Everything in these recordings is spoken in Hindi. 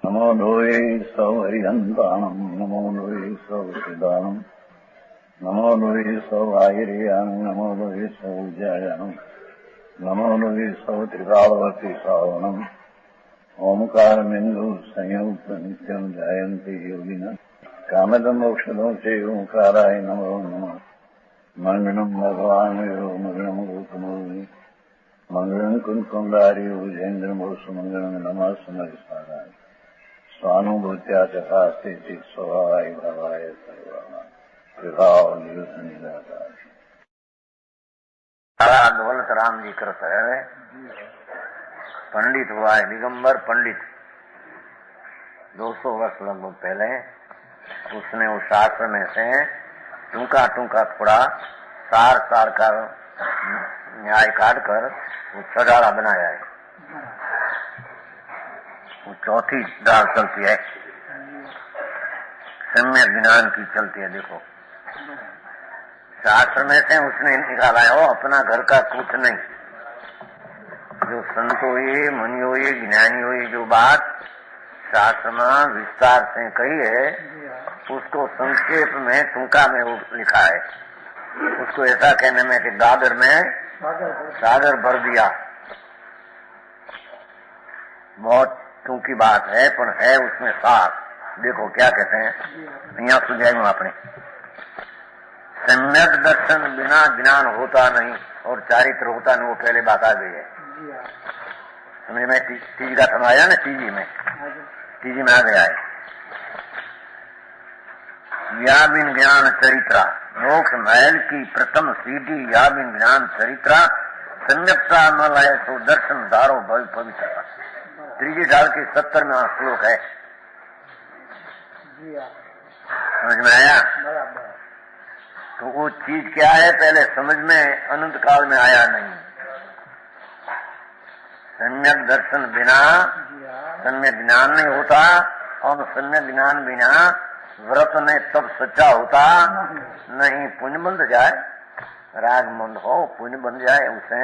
नमो लोये सौहरिहन्ताणम् नमो लोये सौहृदानम् नमो लोये सौभागिर्यानम् नमो लोये सौज्यायानम् नमो लोये सौत्रिकालवर्ति सावनम् ओंकारमिन्दु संयुक्त नित्यम् जायन्ति योगिनः कामदम् मोक्षदम् च ओंकाराय नमो नमः मंगलम् भगवान् मंगलम् गौतमोनि मंगलम् कुंकुंडारि उजेन्द्रमोसु मंगलम् नमः समरिसाराय स्वानुभूत्या चकास्ते स्वभावाय भावाय सर्वाणां विभाव निदाकार दौलत राम जी कृत है। पंडित हुआ है, दिगंबर पंडित 200 वर्ष लगभग पहले। उसने उस शास्त्र में से टूका टूका थोड़ा सार सार का न्याय काट कर वो छड़ाड़ा बनाया है। वो चौथी दाल चलती है, सम्यक ज्ञान की चलती है। देखो शास्त्र में से उसने निकाला है, वो अपना घर का कुछ नहीं। जो संतो ये मुनियो ये ज्ञानियों ये जो बात शास्त्र में विस्तार से कही है, उसको संक्षेप में टूका में वो लिखा है। उसको ऐसा कहने में कि गागर में सागर भर दिया। बहुत टूकी बात है, पर है उसमें सार। देखो क्या कहते हैं, यहाँ सुझाएंगे अपने। सम्यक दर्शन बिना ज्ञान होता नहीं और चारित्र होता नहीं, वो पहले बात आ गई है। समझ में तीजी का समाया ना, तीजी में आ गया है। या बिन ज्ञान चरित्रा मोक्ष महल की प्रथम सीढ़ी, या बिन ज्ञान चरित्रा सम्यकता न लाए तो दर्शन दारो भव पवित्रता। त्रीजी डाल के 70वां श्लोक है। समझ में आया? तो वो चीज क्या है पहले समझ में अनंत काल में आया नहीं। सम्यक दर्शन बिना सम्यक ज्ञान नहीं होता, और सम्यक ज्ञान बिना व्रत ने तब सच्चा होता नहीं। पुण्य बन जाए, राग मंद हो, पुण्य बन जाए, उसे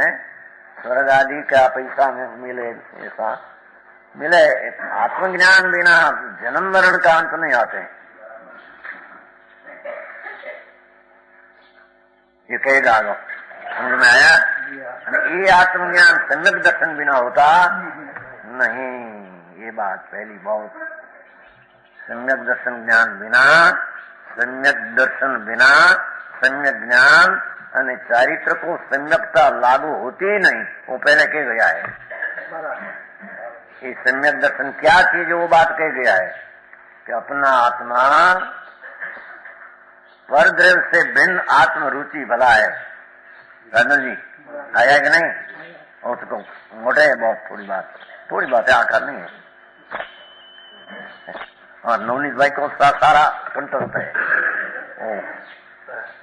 स्वर्ग आदि का पैसा में मिले, ऐसा मिले। आत्मज्ञान बिना जन्म मरण का अंत नहीं आते। ये कहेगा आगे, समझ में आया? ये आत्मज्ञान सम्यक दर्शन बिना होता नहीं। ये बात पहली बहुत। सम्यक दर्शन ज्ञान बिना, सम्यक दर्शन बिना सम्यक ज्ञान અને चारित्र को सम्यकता लागू होती ही नहीं, वो पहले कह गया है। ये सम्यक दर्शन क्या चीज, वो बात कह गया है कि अपना आत्मा पर द्रव्य से भिन्न आत्म रुचि भला है। राजन जी आया कि नहीं? और तो मोटे है बहुत, थोड़ी बात है, आकर नहीं है। और नवनीत भाई को सारा कंठ होता है। ओ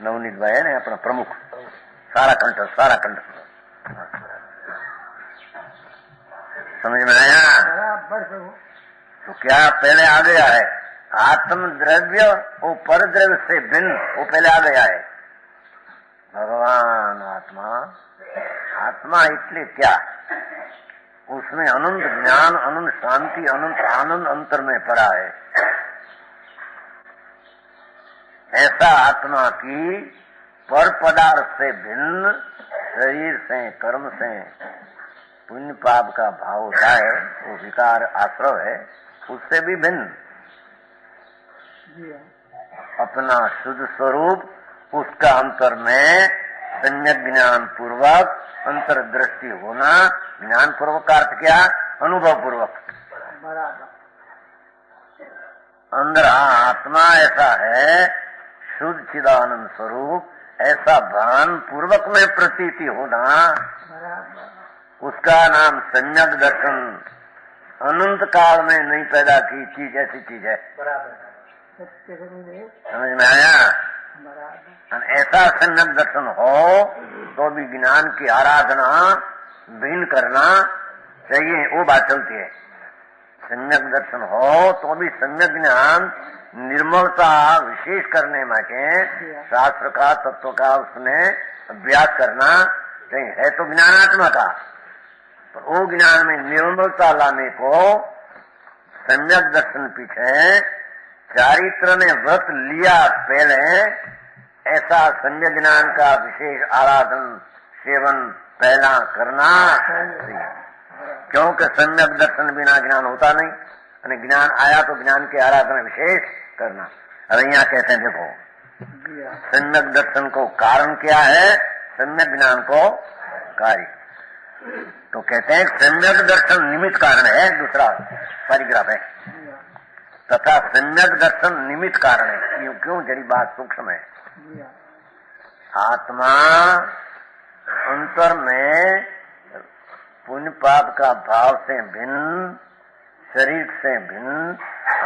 नवनीत भाई है ना अपना प्रमुख, सारा कंठ। समझ में आया? तो क्या पहले आ गया है आत्म द्रव्य, वो पर द्रव्य से भिन्न, वो पहले आ गया है। भगवान आत्मा इसलिए क्या, उसमें अनंत ज्ञान, अनंत शांति, अनंत आनंद अंतर में पड़ा है। ऐसा आत्मा की पर पदार्थ से भिन्न, शरीर से, कर्म से, पुण्य पाप का भाव होता है, वो विकार आश्रव है, उससे भी भिन्न अपना शुद्ध स्वरूप, उसका अंतर में सम्यक ज्ञान पूर्वक अंतर्दृष्टि होना। ज्ञान पूर्वक का अर्थ क्या? अनुभव पूर्वक। अंदर आत्मा ऐसा है, शुद्ध चिदानंद स्वरूप, ऐसा भान पूर्वक में प्रतीति होना, उसका नाम सम्यक दर्शन। अनंत काल में नहीं पैदा की चीज ऐसी चीज है। समझ में आया? ऐसा सम्यक दर्शन हो तो भी ज्ञान की आराधना भिन्न करना चाहिए, वो बात चलती है। सम्यक दर्शन हो तो भी सम्यक ज्ञान निर्मलता विशेष करने के शास्त्र का, तत्व का उसमें अभ्यास करना चाहिए। है तो ज्ञानात्मा का, पर वो ज्ञान में निर्मलता लाने को सम्यक दर्शन पीछे चारित्र ने व्रत लिया पहले, ऐसा सम्यक ज्ञान का विशेष आराधन सेवन पहला करना, क्योंकि सम्यक दर्शन बिना ज्ञान होता नहीं, और ज्ञान आया तो ज्ञान की आराधना विशेष करना। अब यहाँ कहते हैं देखो सम्यक दर्शन को कारण क्या है, सम्यक ज्ञान को कार्य। तो कहते हैं सम्यक दर्शन निमित्त कारण है, दूसरा परिग्राफ है, तथा सम्यक दर्शन निमित्त कारण है। क्यों जरी बात सूक्ष्म है। आत्मा अंतर में पुण्य पाप का भाव से भिन्न, शरीर से भिन्न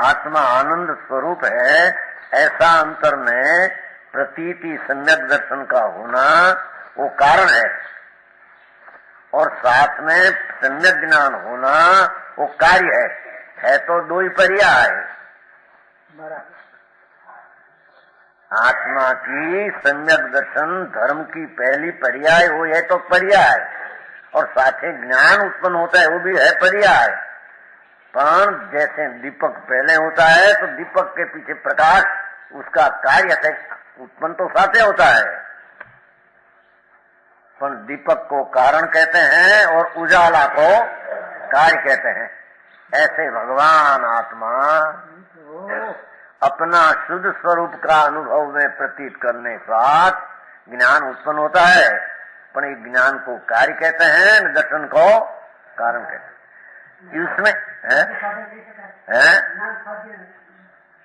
आत्मा आनंद स्वरूप है, ऐसा अंतर में प्रतीति सम्यक दर्शन का होना वो कारण है, और साथ में सम्यक ज्ञान होना वो कार्य है तो दो ही पर्याय। आत्मा की सम्यक दर्शन धर्म की पहली पर्याय हो है तो पर्याय, और साथ ही ज्ञान उत्पन्न होता है वो भी है पर्याय। पर जैसे दीपक पहले होता है तो दीपक के पीछे प्रकाश, उसका कार्य उत्पन्न तो साथ होता है, पर दीपक को कारण कहते हैं और उजाला को कार्य कहते हैं। ऐसे भगवान आत्मा अपना शुद्ध स्वरूप का अनुभव में प्रतीत करने साथ ज्ञान उत्पन्न होता है, पर इस ज्ञान को कार्य कहते हैं, दर्शन को कारण कहते हैं। इसमें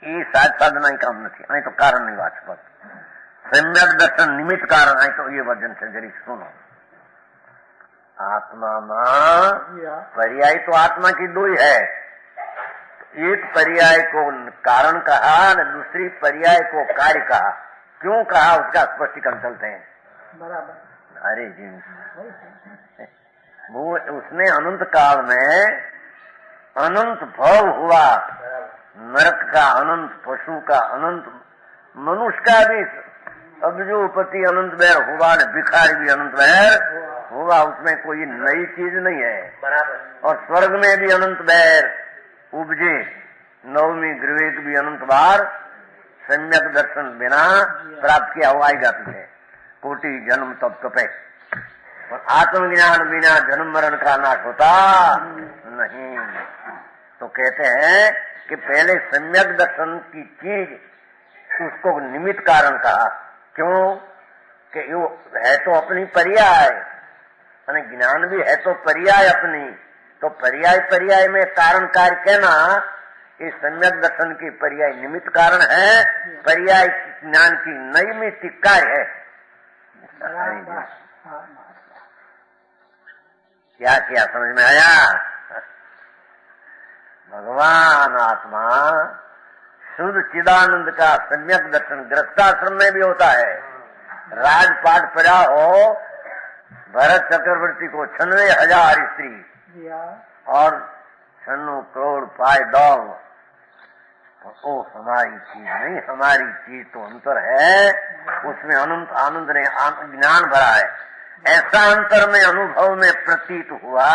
ये साधना ही काम नहीं, नहीं तो कारण नहीं वाच। सम्यक दर्शन निमित्त कारण है, तो ये वजन से जरी सुनो। आत्मा में पर्याय तो आत्मा की दो ही है, एक पर्याय को कारण कहा न दूसरी पर्याय को कार्य कहा। क्यों कहा उसका स्पष्टीकरण चलते हैं। बराबर। अरे जी वो उसने अनंत काल में अनंत भव हुआ, नरक का अनंत, पशु का अनंत, मनुष्य का भी अब जो पति अनंत बैर हुआ न भिखारी भी अनंत बैर हुआ, उसमें कोई नई चीज नहीं है। बराबर। और स्वर्ग में भी अनंत बैर उपजे, नवमी ग्रवेक भी अनंत बार सम्यक दर्शन बिना प्राप्त किया हुआ आएगा पीछे कोटि जन्म तब तपे। और आत्मज्ञान बिना जन्म मरण का नाश होता नहीं। तो कहते हैं कि पहले सम्यक दर्शन की चीज उसको निमित्त कारण कहा। क्यों कि यो है तो अपनी पर्याय, यानी ज्ञान भी है तो पर्याय अपनी, तो पर्याय पर्याय में कारण कार्य कहना, इस सम्यक दर्शन की पर्याय निमित्त कारण है, पर्याय ज्ञान की नैमित्तिक कार्य है। क्या क्या समझ में आया। भगवान आत्मा शुद्ध चिदानंद का सम्यक दर्शन गृहस्थाश्रम में भी होता है। राजपाट पड़ा हो, भरत चक्रवर्ती को 96,000 स्त्री और 96 करोड़ पाए दौड़, तो हमारी चीज नहीं, हमारी चीज तो अंतर है, उसमें अनंत आनंद ने ज्ञान भरा है। ऐसा अंतर में अनुभव में प्रतीत हुआ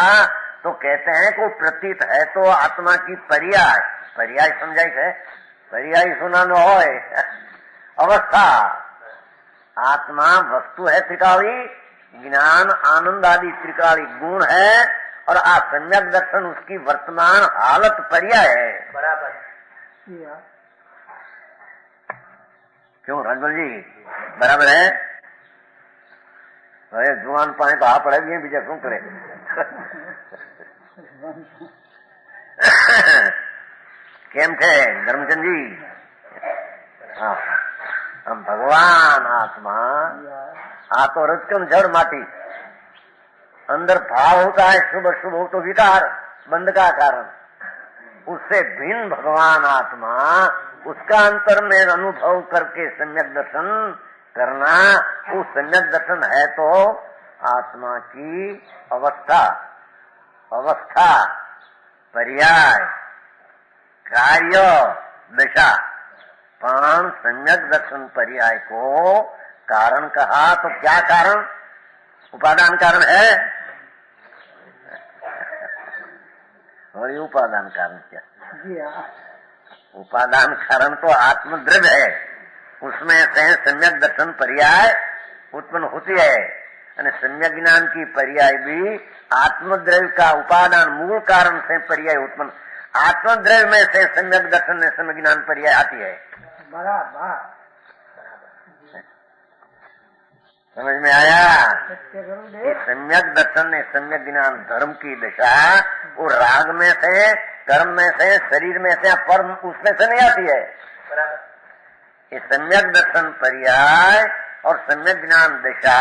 तो कहते हैं को प्रतीत है तो आत्मा की पर्याय। पर्याय समझाई है, पर्याय सुना न होए अवस्था। आत्मा वस्तु है त्रिकाली, ज्ञान आनंद आदि त्रिकाली गुण है, और सम्यक दर्शन उसकी वर्तमान हालत पर्याय है। बराबर। क्यों राजबल जी बराबर है। अरे जुआन पाए तो आ पड़ेगी बीजा क्यों करे। केम थे धर्मचंद जी। हाँ, हम भगवान आत्मा आ तो रचकन जड़ माटी, अंदर भाव होता है शुभ शुभ हो तो विकार बंद का कारण, उससे भिन्न भगवान आत्मा, उसका अंतर में अनुभव करके सम्यक दर्शन करना, वो सम्यक दर्शन है तो आत्मा की अवस्था, अवस्था पर्याय कार्य दशा। पान सम्यक दर्शन पर्याय को कारण कहा तो क्या कारण, उपादान कारण है, और ये उपादान कारण क्या। जी हाँ। उपादान कारण तो आत्मद्रव्य है, उसमें से सम्यक दर्शन पर्याय उत्पन्न होती है। અને सम्यक ज्ञान की पर्याय भी आत्मद्रव्य का उपादान मूल कारण से पर्याय उत्पन्न, आत्मद्रव्य में से सम्यक दर्शन में सम्यक ज्ञान पर्याय आती है। बराबर। समझ में आया? सत्य गुरुदेव। कि सम्यक दर्शन ने सम्यक ज्ञान धर्म की दिशा वो राग में से, कर्म में से, शरीर में से, परम उसमें से नहीं आती है। ये सम्यक दर्शन पर्याय और सम्यक ज्ञान दिशा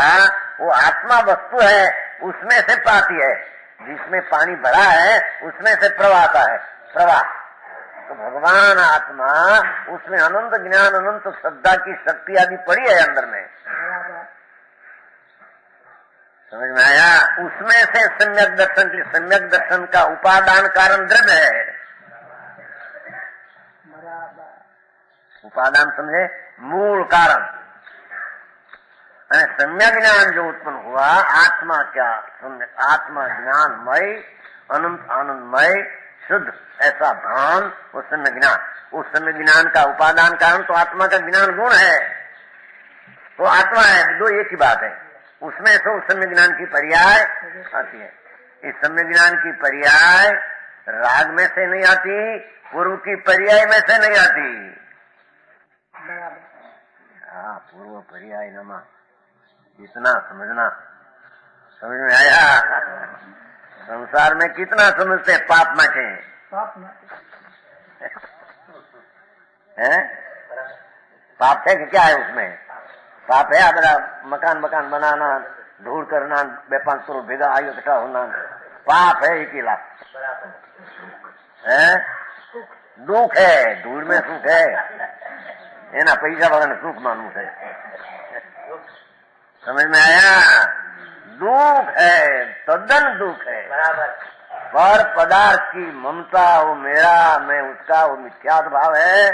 वो आत्मा वस्तु है, उसमें से पाती है। जिसमें पानी भरा है उसमें से प्रवाह आता है, प्रवाह। तो भगवान आत्मा उसमें अनंत ज्ञान, अनंत श्रद्धा की शक्ति आदि पड़ी है अंदर में। समझ में आया? उसमें से सम्यक दर्शन की, सम्यक दर्शन का उपादान कारण द्रव्य है। उपादान समझे? मूल कारण। सम्यक ज्ञान जो उत्पन्न हुआ आत्मा क्या, आत्मा ज्ञानमय, अनंत आनंदमय, शुद्ध ऐसा भान, वो सम्यक ज्ञान। उस सम्यक ज्ञान का उपादान कारण तो आत्मा का ज्ञान गुण है, तो आत्मा है, दो एक ही बात है। उसमें से उस सम्यक ज्ञान की पर्याय आती है। इस सम्यक ज्ञान की पर्याय राग में से नहीं आती, पूर्व की पर्याय में से नहीं आती। हाँ, पूर्व पर्याय नमा, इतना समझना। समझ में आया? संसार में कितना समझते पाप मचे हैं? पाप है कि क्या है उसमें? पाप है अपना मकान बनाना, धूल करना, 2-5 करोड़ भेगा आयु इकट्ठा होना, पाप है 1 लाख है। दुख है, धूल में सुख है, एना पैसा वगैरह सुख मानू है। समझ में आया? दुख है, तद्दन दुख है। बराबर। पर पदार्थ की ममता, वो मेरा, मैं उसका, वो मिथ्यात्व भाव है।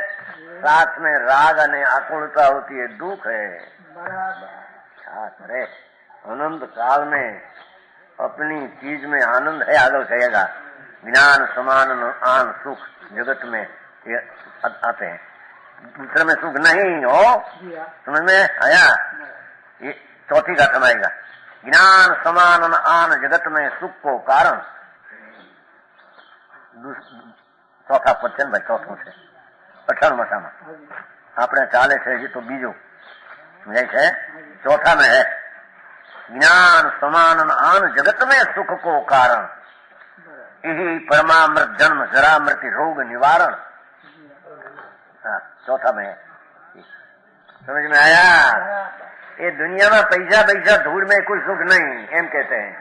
साथ में राग और आकुलता होती है, दुख है। क्या करे? अनंत काल में अपनी चीज में आनंद है, आगे कहेगा ज्ञान समान आन सुख जगत में ये आते हैं, दूसरे में सुख नहीं हो। समझ में आया? ये चौथी का समाएगा, ज्ञान समान आन जगत में सुख को कारण। चौथा पद भाई, चौथों से 18 मसामा આપણે ચાલે છે, હજી તો બીજું સમજાય છે। चौथा में है ज्ञान समान आन जगत में सुख को कारण, यही परमामृत जन्म जरा मृत्यु रोग निवारण। हाँ, चौथा में है। समझ में आया? ये दुनिया में पैसा धूल में कोई सुख नहीं, एम कहते हैं।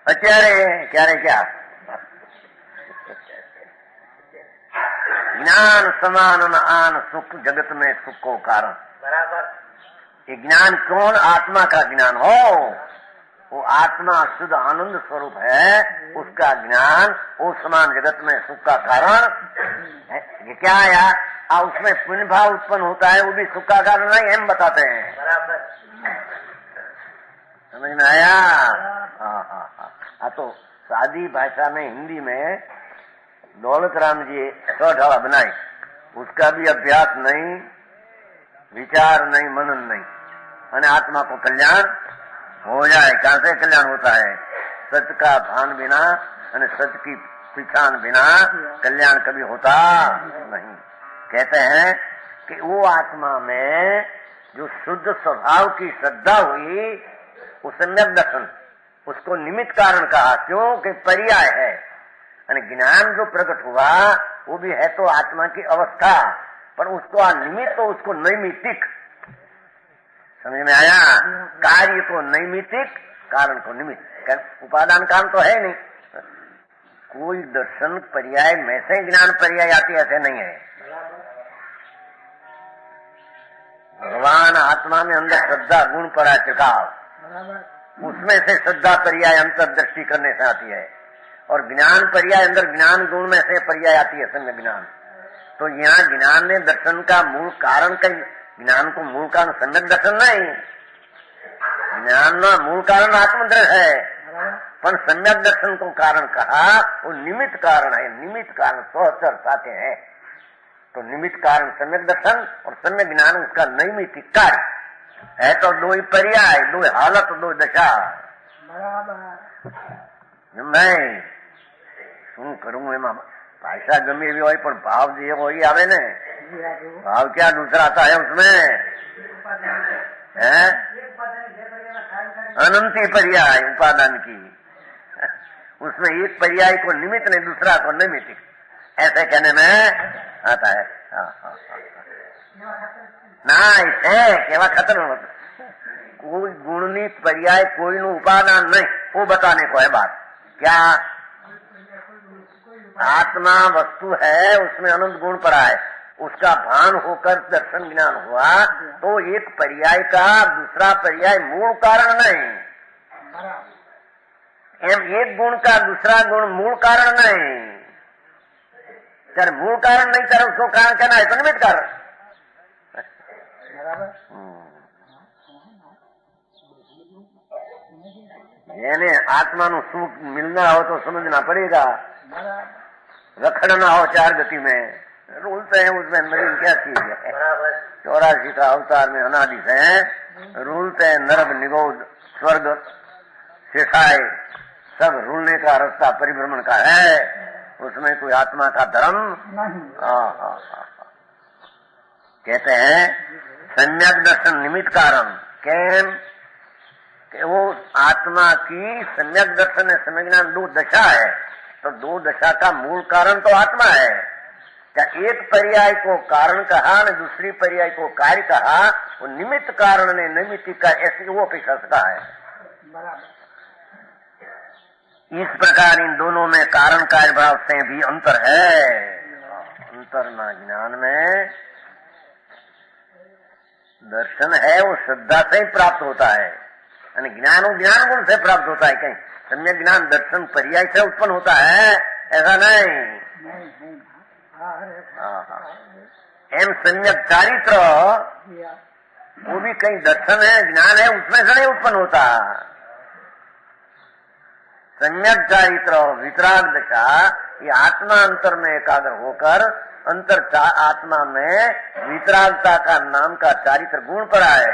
अत्यारे क्यारे क्या ज्ञान समान आन सुख जगत में सुख को कारण। बराबर। ये ज्ञान कौन? आत्मा का ज्ञान हो, वो आत्मा शुद्ध आनंद स्वरूप है, उसका ज्ञान वो समान जगत में सुख का कारण है। ये क्या आया? उसमें पुण्य भाव उत्पन्न होता है, वो भी सुख का कारण नहीं, हम बताते हैं। बराबर। समझ में आया? हाँ। तो सादी भाषा में, हिंदी में दौलत राम जी 100 ढाला बनाई, उसका भी अभ्यास नहीं, विचार नहीं, मनन नहीं, और आत्मा को कल्याण हो जाए। कहां से कल्याण होता है? सच का भान बिना और सच की पहचान बिना कल्याण कभी होता नहीं। कहते हैं कि वो आत्मा में जो शुद्ध स्वभाव की श्रद्धा हुई, वो सम्यक दर्शन, उसको निमित्त कारण कहा, क्योंकि पर्याय है। और ज्ञान जो प्रकट हुआ वो भी है तो आत्मा की अवस्था, पर उसको निमित्त तो उसको नैमित्तिक। समझ में आया? कार्य को नैमित्तिक, कारण को निमित्त। उपादान कारण तो है नहीं। कोई दर्शन पर्याय में से ज्ञान पर्याय आती, ऐसे नहीं है। भगवान आत्मा में अंदर श्रद्धा गुण पड़ा चिकाव, उसमें से श्रद्धा पर्याय अंतर्दृष्टि करने से आती है, और ज्ञान पर्याय अंदर ज्ञान गुण में से पर्याय आती है, सम्यक ज्ञान। तो यहाँ ज्ञान ने दर्शन का मूल कारण का, ज्ञान को मूल कारण सम्यक दर्शन नहीं, ज्ञान ना मूल कारण आत्मदर्शन है, पर सम्यक दर्शन को कारण कहा, वो निमित्त कारण है। निमित्त कारण सहचर साथे है, तो निमित्त कारण सम्यक दर्शन और सम्यक ज्ञान उसका नैमित्तिक कार्य है। तो दो ही पर्याय, दो हालत, दो दशा। मैं શું કરું એમાં ભાષા ગમે એવી હોય પણ ભાવ જે હોય આવે ને, भाव क्या दूसरा आता है उसमें है? अनंती पर्याय उपादान की, उसमें एक पर्याय को निमित्त नहीं, दूसरा को निमित्त, ऐसे कहने में आता है। ना ऐसे केवा खतर कोई गुणनी पर्याय कोई नु उपादान नहीं, वो बताने को है बात। क्या आत्मा वस्तु है, उसमें अनंत गुण पड़ा है, उसका भान होकर दर्शन ज्ञान हुआ, तो एक पर्याय का दूसरा पर्याय मूल कारण नहीं, एक गुण का दूसरा गुण मूल कारण नहीं। चाहे मूल कारण नहीं करे उसको कारण कहना है तो निमित्त कारण। यानी आत्मा नु सुख मिलना हो तो समझना पड़ेगा, रखड़ना हो चार गति में, रूलते हैं उसमें नवीन क्या चीज है। 84 का अवतार में अनादि से रूलते हैं, नरक निगोद स्वर्ग शेषाय सब रूलने का रास्ता परिभ्रमण का है, उसमें कोई आत्मा का धर्म नहीं। कहते हैं सम्यक दर्शन निमित्त कारण, केम कि वो आत्मा की सम्यक दर्शन है, सम्यक ज्ञान दो दशा है, तो दो दशा का मूल कारण तो आत्मा है। क्या एक पर्याय को कारण कहा ने दूसरी पर्याय को कार्य कहा, वो निमित्त कारण ने निमित्त का ऐसे वो अपेक्षा सकता है। इस प्रकार इन दोनों में कारण कार्य भाव से भी अंतर है। अंतर न ज्ञान में दर्शन है वो श्रद्धा से ही प्राप्त होता है, यानी ज्ञान ज्ञान गुण से प्राप्त होता है। कहीं सम्यक ज्ञान दर्शन पर्याय से उत्पन्न होता है, ऐसा नहीं। एम सम्यक चारित्र वो भी कहीं दर्शन है, ज्ञान है, उसमें से नहीं उत्पन्न होता। सम्यक चारित्र वितराग दशा, ये आत्मा अंतर में एकाग्र होकर अंतर आत्मा में वितरागता का नाम का चारित्र गुण पड़ा है,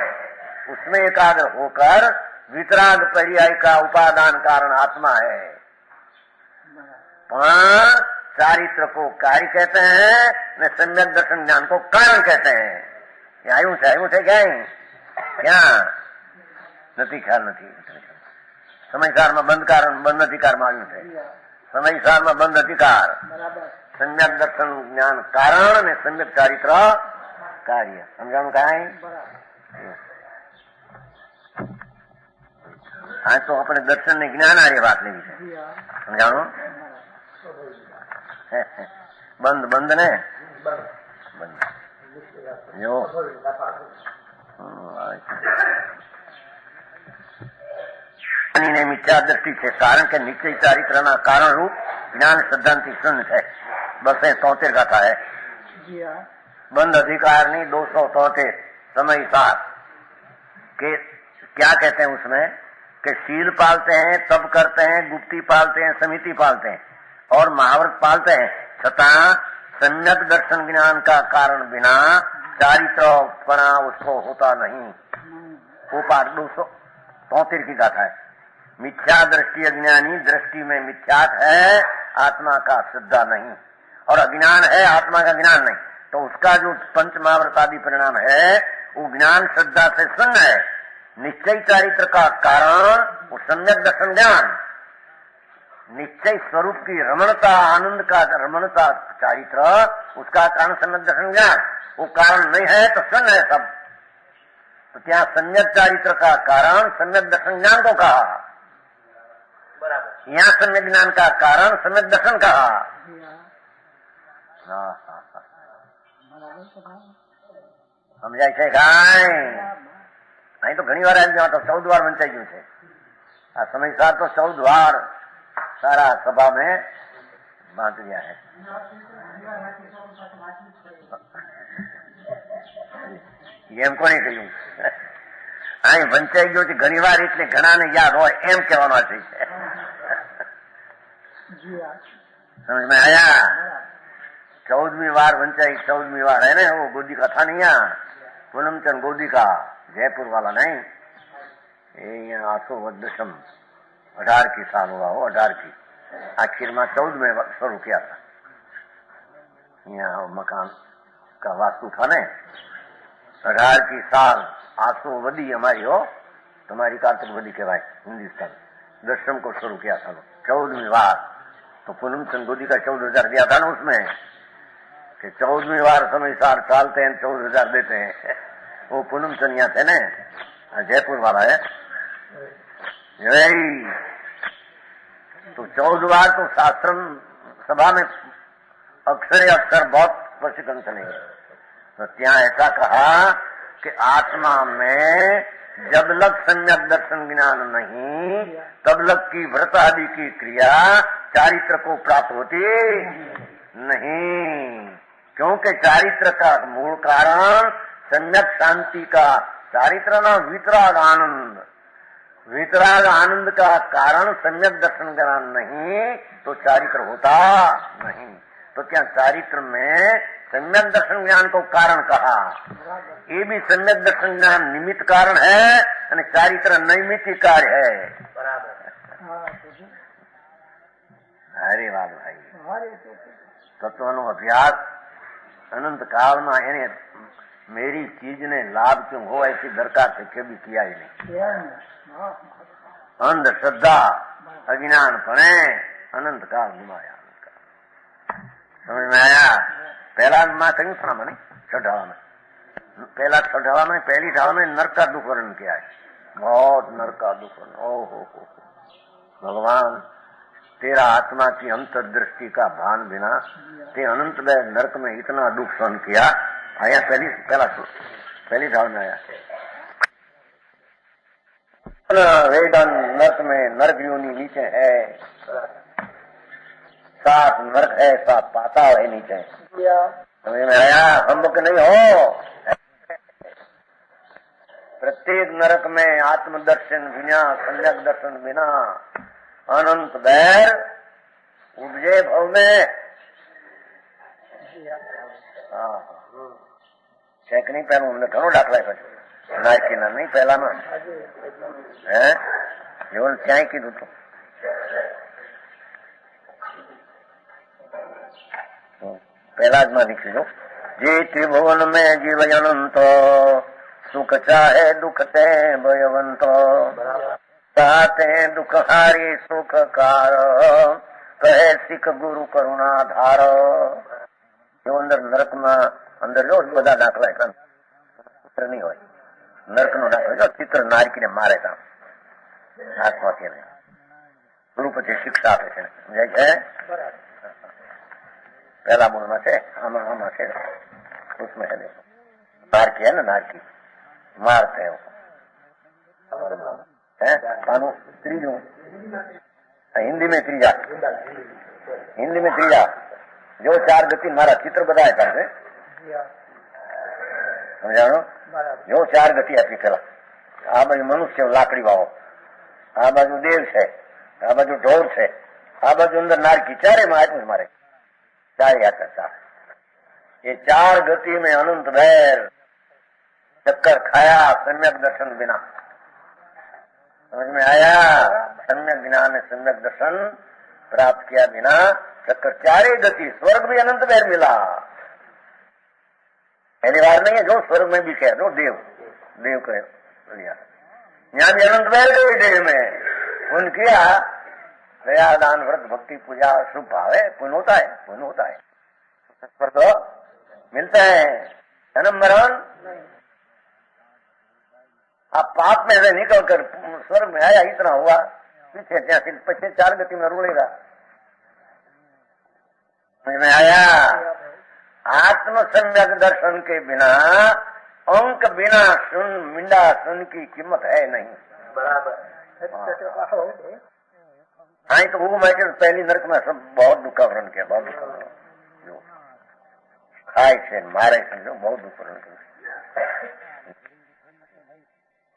उसमें एकाग्र होकर वितराग पर्याय का उपादान कारण आत्मा है। चारित्र को कार्य कहते हैं, न सम्यक दर्शन ज्ञान को कारण कहते हैं। आयु थे क्या नहीं ख्याल नहीं। समयसार में बंद कारण बंद अधिकार मांग्યું છે, समयसार में बंद अधिकार, सम्यक दर्शन ज्ञान कारण ने सम्यक चारित्र कार्य। समझाणु काई? आज तो अपने दर्शन ने ज्ञान आ बात लेवी है, समझाणु? बंद बंद ने बंद जो ने मिथ्या दृष्टि से कारण के निश्चय चारित्र ना कारण रूप ज्ञान सिद्धांति शून्य है। 273 गाथा है। बंद अधिकार नहीं 273 समय साथ के क्या कहते हैं उसमें कि शील पालते हैं, तब करते हैं, गुप्ती पालते हैं, समिति पालते हैं और महाव्रत पालते हैं, छता सम्यक दर्शन ज्ञान का कारण बिना चारित्र पना उसको होता नहीं। वो पाठ 273 की गाथा है। मिथ्या दृष्टि अज्ञानी दृष्टि में मिथ्यात है, आत्मा का श्रद्धा नहीं, और अज्ञान है आत्मा का ज्ञान नहीं, तो उसका जो पंच महाव्रत आदि परिणाम है वो ज्ञान श्रद्धा से शून्य है। निश्चय चारित्र का कारण वो सम्यक दर्शन ज्ञान, निश्चय स्वरूप की रमणता आनंद का रमणता चारित्र, उसका कारण सम्यक दर्शन ज्ञान, वो कारण नहीं है तो शून्य है सब। तो क्या सम्यक चारित्र का कारण सम्यक दर्शन ज्ञान को कहा, यहाँ सम्यक ज्ञान का कारण सम्यक दर्शन कहा। समझाय છે કાઈ? અહીં તો ઘણી વાર આવી ગયો, તો 14 વાર વંચાઈ ગયું છે આ સમયસાર, તો 14 વાર सारा सभा में बांट दिया है। ये हमको नहीं कही। અહીં વંચાઈ ગયો છે ઘણી વાર એટલે ઘણાને યાદ હોય એમ કહેવાનો છે. जी हाँ समझ में आया? 14वीं बार वंचाई 14वीं बार है ना. वो गोदी का था नहीं यहाँ पूनमचंद गोदी का जयपुर वाला नहीं. ये यहाँ 800 18 की साल हुआ हो 18 की आखिर में 14 में शुरू किया था. यहाँ मकान का वास्तु था ने 18 की साल 800 वडी हमारी हो तुम्हारी कार्तिक वडी के भाई हिंदुस्तान दशम को शुरू किया था 14वीं बार. तो पूनमचंद गोदी का 14,000 दिया था ना उसमें कि 14वीं बार समय साल चालते हैं 14,000 देते हैं. वो पूनमचंद यहाँ थे ना जयपुर वाला है यही. तो 14 बार तो शास्त्र सभा में अक्षर अक्षर बहुत प्रशिक्षण चलेंगे. तो ત્યાં ऐसा कहा कि आत्मा में जब लग सम्यक दर्शन ज्ञान नहीं तब लग की व्रत आदि की क्रिया चारित्र को प्राप्त होती नहीं. क्योंकि चारित्र का मूल कारण सम्यक शांति का चारित्र ना वितराग आनंद. वितराग आनंद का कारण सम्यक दर्शन ज्ञान नहीं तो चारित्र होता नहीं. तो क्या चारित्र में सम्यक दर्शन ज्ञान को कारण कहा. ये भी सम्यक दर्शन ज्ञान निमित्त कारण है और चारित्र नैमित्तिक कार्य है. अरे वाह भाई तत्व नो अभ्यास अनंत काल में એને मेरी चीज ने लाभ क्यों हो ऐसी दरकार से कभी किया ही नहीं. अंधश्रद्धा अज्ञान पणे अनंत काल घुमाया. समझ में आया? पहला माँ कहीं सुना मैंने छठावा में पहला छठावा में पहली ठावा में नरक का दुख वर्णन किया है. बहुत नरक का दुख वर्णन. ओहो भगवान तेरा आत्मा की अंतर्दृष्टि का भान बिना ते अनंत नरक में इतना दुख सहन किया. आया पहली ठाव में आया वेदन नरक में नरक योनि नीचे है. 7 नरक है 7 पाताल है नीचे. समझ में आया? सम्मुख नहीं हो. प्रत्येक नरक में आत्मदर्शन बिना सम्यक दर्शन बिना अनंत बैर उपजे भव में. છે કે નહીં? પહેલું અમને ઘણો દાખલા પછી નાયકીના નહીં પહેલામાં હે એવું ક્યાંય કીધું હતું. पहला में लिखी लो जे त्रिभुवन में जीव अनंत सुख चाहे दुख ते भयवंत ताते दुख हारी सुख कार कहे सिख गुरु करुणा धार. जो अंदर नरक में अंदर जो બધા દાખલા છે ચિત્ર નહીં હોય. નરક નો દાખલો જો ચિત્ર નારકી ને મારે તા આત્માથી ને ગુરુ પછી શિક્ષા આપે છે. સમજાય છે? पहला मूल में से आमा से उसमें है देखो नारकी है ना नारकी मारते हैं कानू त्रीजू हिंदी में त्रीजा जो 4 गति मारा चित्र बताया था समझाणो. जो 4 गति आपी पेला आ बाजू मनुष्य लाकड़ी वावो आ बाजू देव है आ बाजू ढोर है आ बाजू अंदर नारकी चारे में आत्मा मारे 4 यात्रा 4. ये 4 गति में अनंत भैर चक्कर खाया सम्यक दर्शन बिना. समझ में आया? सम्यक ज्ञान ने सम्यक दर्शन प्राप्त किया बिना चक्कर 4 गति. स्वर्ग भी अनंत भैर मिला. पहली बार नहीं है जो स्वर्ग में भी कह दो देव कहे यहाँ भी अनंत भैर गए देव में उन किया दया दान व्रत भक्ति पूजा शुभ भाव है. पुण्य होता है पर तो मिलता है जन्म मरण. आप पाप में से निकल कर स्वर्ग में आया इतना हुआ पीछे पीछे 4 गति में रुलेगा. समझ में आया? आत्म सम्यक दर्शन के बिना अंक बिना सुन मिंडा सुन की कीमत है नहीं. बराबर. हाँ तो वो मैं पहली नरक में सब बहुत दुख का वर्णन किया. बहुत दुख खाए से मारे समझो बहुत दुख वर्णन किया.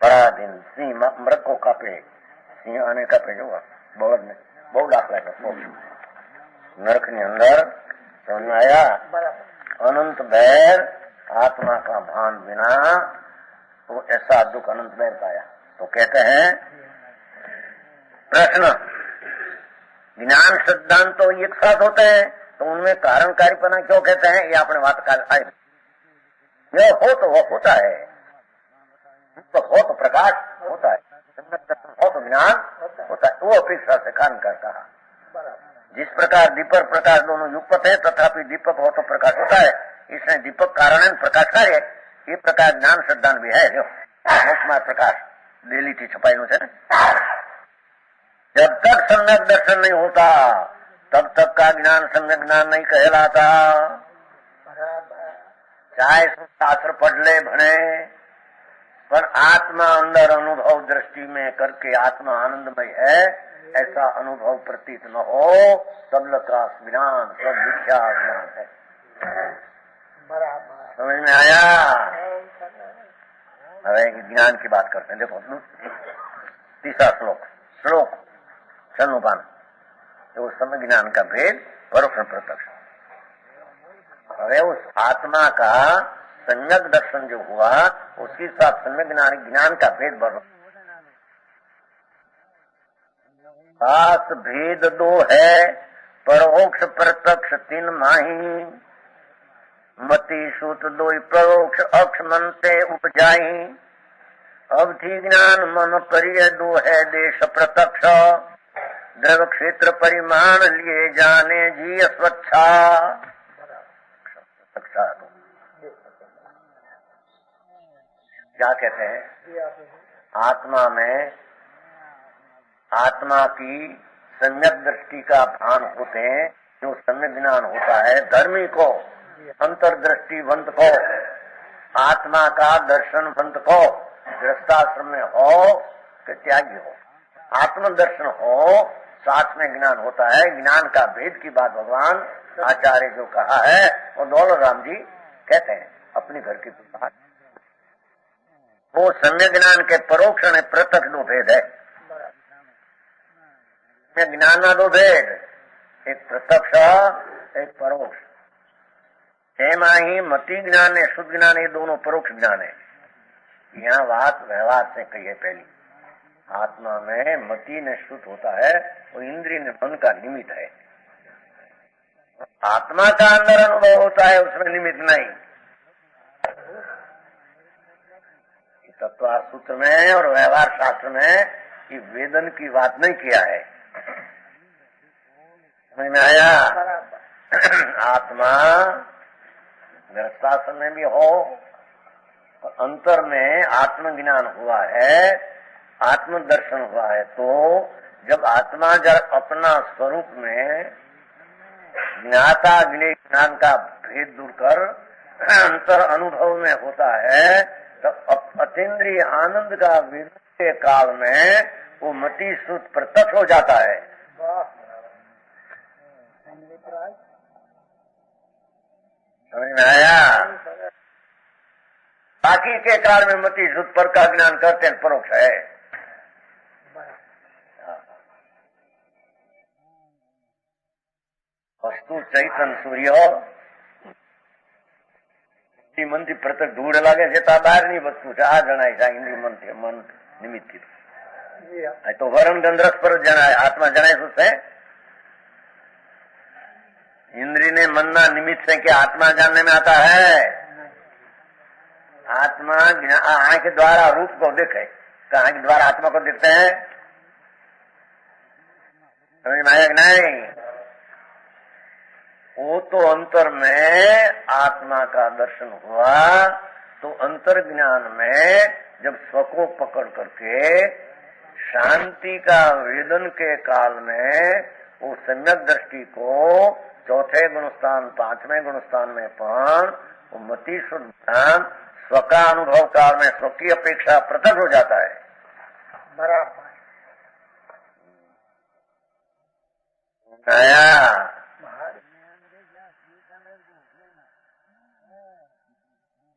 बड़ा दिन सिंह मृग को कापे, सिंह आने कापे जो बौड़ ने બહુ દાખલા કરતો नरक ની અંદર समझ आया। अनंत बैर आत्मा का भान बिना तो ऐसा दुख अनंत बैर पाया। तो कहते हैं प्रश्न ज्ञान सिद्धांत तो एक साथ होते हैं तो उनमें कारण कार्यपना क्यों कहते हैं? ये अपने बात काल आए। यह हो तो वह होता है, तो हो तो प्रकाश होता है, हो तो ज्ञान होता है। वो अपेक्षा से कारण करता है। जिस प्रकार दीपक प्रकाश दोनों युगपत है तथापि दीपक हो तो प्रकाश होता है, इसमें दीपक कारण प्रकाश कार्य ये प्रकार ज्ञान सिद्धांत भी है। जो मोक्षमय प्रकाश डेली की छपाई नु है, जब तक सम्यक दर्शन नहीं होता तब तक का ज्ञान सम्यक ज्ञान नहीं कहलाता। चाहे शास्त्र पढ़ ले भणे, पर आत्मा अंदर अनुभव दृष्टि में करके आत्मा आनंदमय है ऐसा अनुभव प्रतीत न हो तब का ज्ञान सब मिथ्या ज्ञान है। समझ में आया? अब ज्ञान की बात करते हैं। देखो तीसरा श्लोक सन्नुपान, तो समय ज्ञान का भेद परोक्ष प्रत्यक्ष। अरे उस आत्मा का सम्यक दर्शन जो हुआ उसके साथ सम्यक ज्ञान का भेद बढ़ सात भेद दो है, परोक्ष प्रत्यक्ष तीन माही, मति सूत दो परोक्ष अक्ष मन से उपजाई। अवधि ज्ञान मन परिय दो है देश प्रत्यक्ष, द्रव क्षेत्र परिमाण लिए जाने जी स्वच्छा। क्या कहते हैं? आत्मा में आत्मा की सम्यक दृष्टि का भान होते हैं, जो सम्यक ज्ञान होता है धर्मी को, अंतर्दृष्टिवंत को, आत्मा का दर्शनवंत को, गृहस्थाश्रम में हो कि त्यागी हो, आत्मदर्शन हो साथ में ज्ञान होता है। ज्ञान का भेद की बात भगवान आचार्य जो कहा है वो दौलत राम जी कहते हैं अपनी घर की बात। वो सम्यक ज्ञान के परोक्ष ने प्रत्यक्ष दो भेद है। ज्ञान ना दो भेद, एक प्रत्यक्ष एक परोक्ष। हेमा ही मति ज्ञान है शुद्ध ज्ञान, ये दोनों परोक्ष ज्ञान है। यहाँ बात व्यवहार से कही है। पहली आत्मा में मति ने शुद्ध होता है और इंद्रिय ने मन का निमित्त है। आत्मा का अंदर अनुभव होता है, उसमें निमित्त नहीं। तत्वार्थ सूत्र में और व्यवहार शास्त्र में कि वेदन की बात नहीं किया है। समझ में आया? आत्मा गृहस्थाश्रम में भी हो, अंतर में आत्मज्ञान हुआ है, आत्मदर्शन हुआ है, तो जब आत्मा जब अपना स्वरूप में ज्ञाता ज्ञान का भेद दूर कर अंतर अनुभव में होता है तो अतीन्द्रिय आनंद का विवेक के काल में वो मति शुद्ध प्रत्यक्ष हो जाता है। समझ में आया? बाकी के काल में मति शुद्ध पर का ज्ञान करते हैं, परोक्ष है। वस्तु चैतन सूर्य मन થી પ્રત્યક્ષ ધૂળ લાગે છે તો બહારની વસ્તુ છે, આ જણાય છે, ઇન્દ્રિય મન નિમિત્ત કીધું। તો વરણ ગંધરસ પર જણાય, આત્મા જણાય શું છે? इंद्रिय ने मन ना निमित्त से क्या आत्मा जानने में आता है? आत्मा आंख के द्वारा रूप को देखे, आंख के द्वारा आत्मा को देखते हैं। समझ में आया कि नहीं? वो तो अंतर में आत्मा का दर्शन हुआ तो अंतर ज्ञान में जब स्व को पकड़ करके शांति का वेदन के काल में वो सम्यक दृष्टि को चौथे गुणस्थान पांचवें गुणस्थान में पण वो मति शुद्ध ज्ञान स्व का अनुभव काल में स्व की अपेक्षा पृथक हो जाता है। बराबर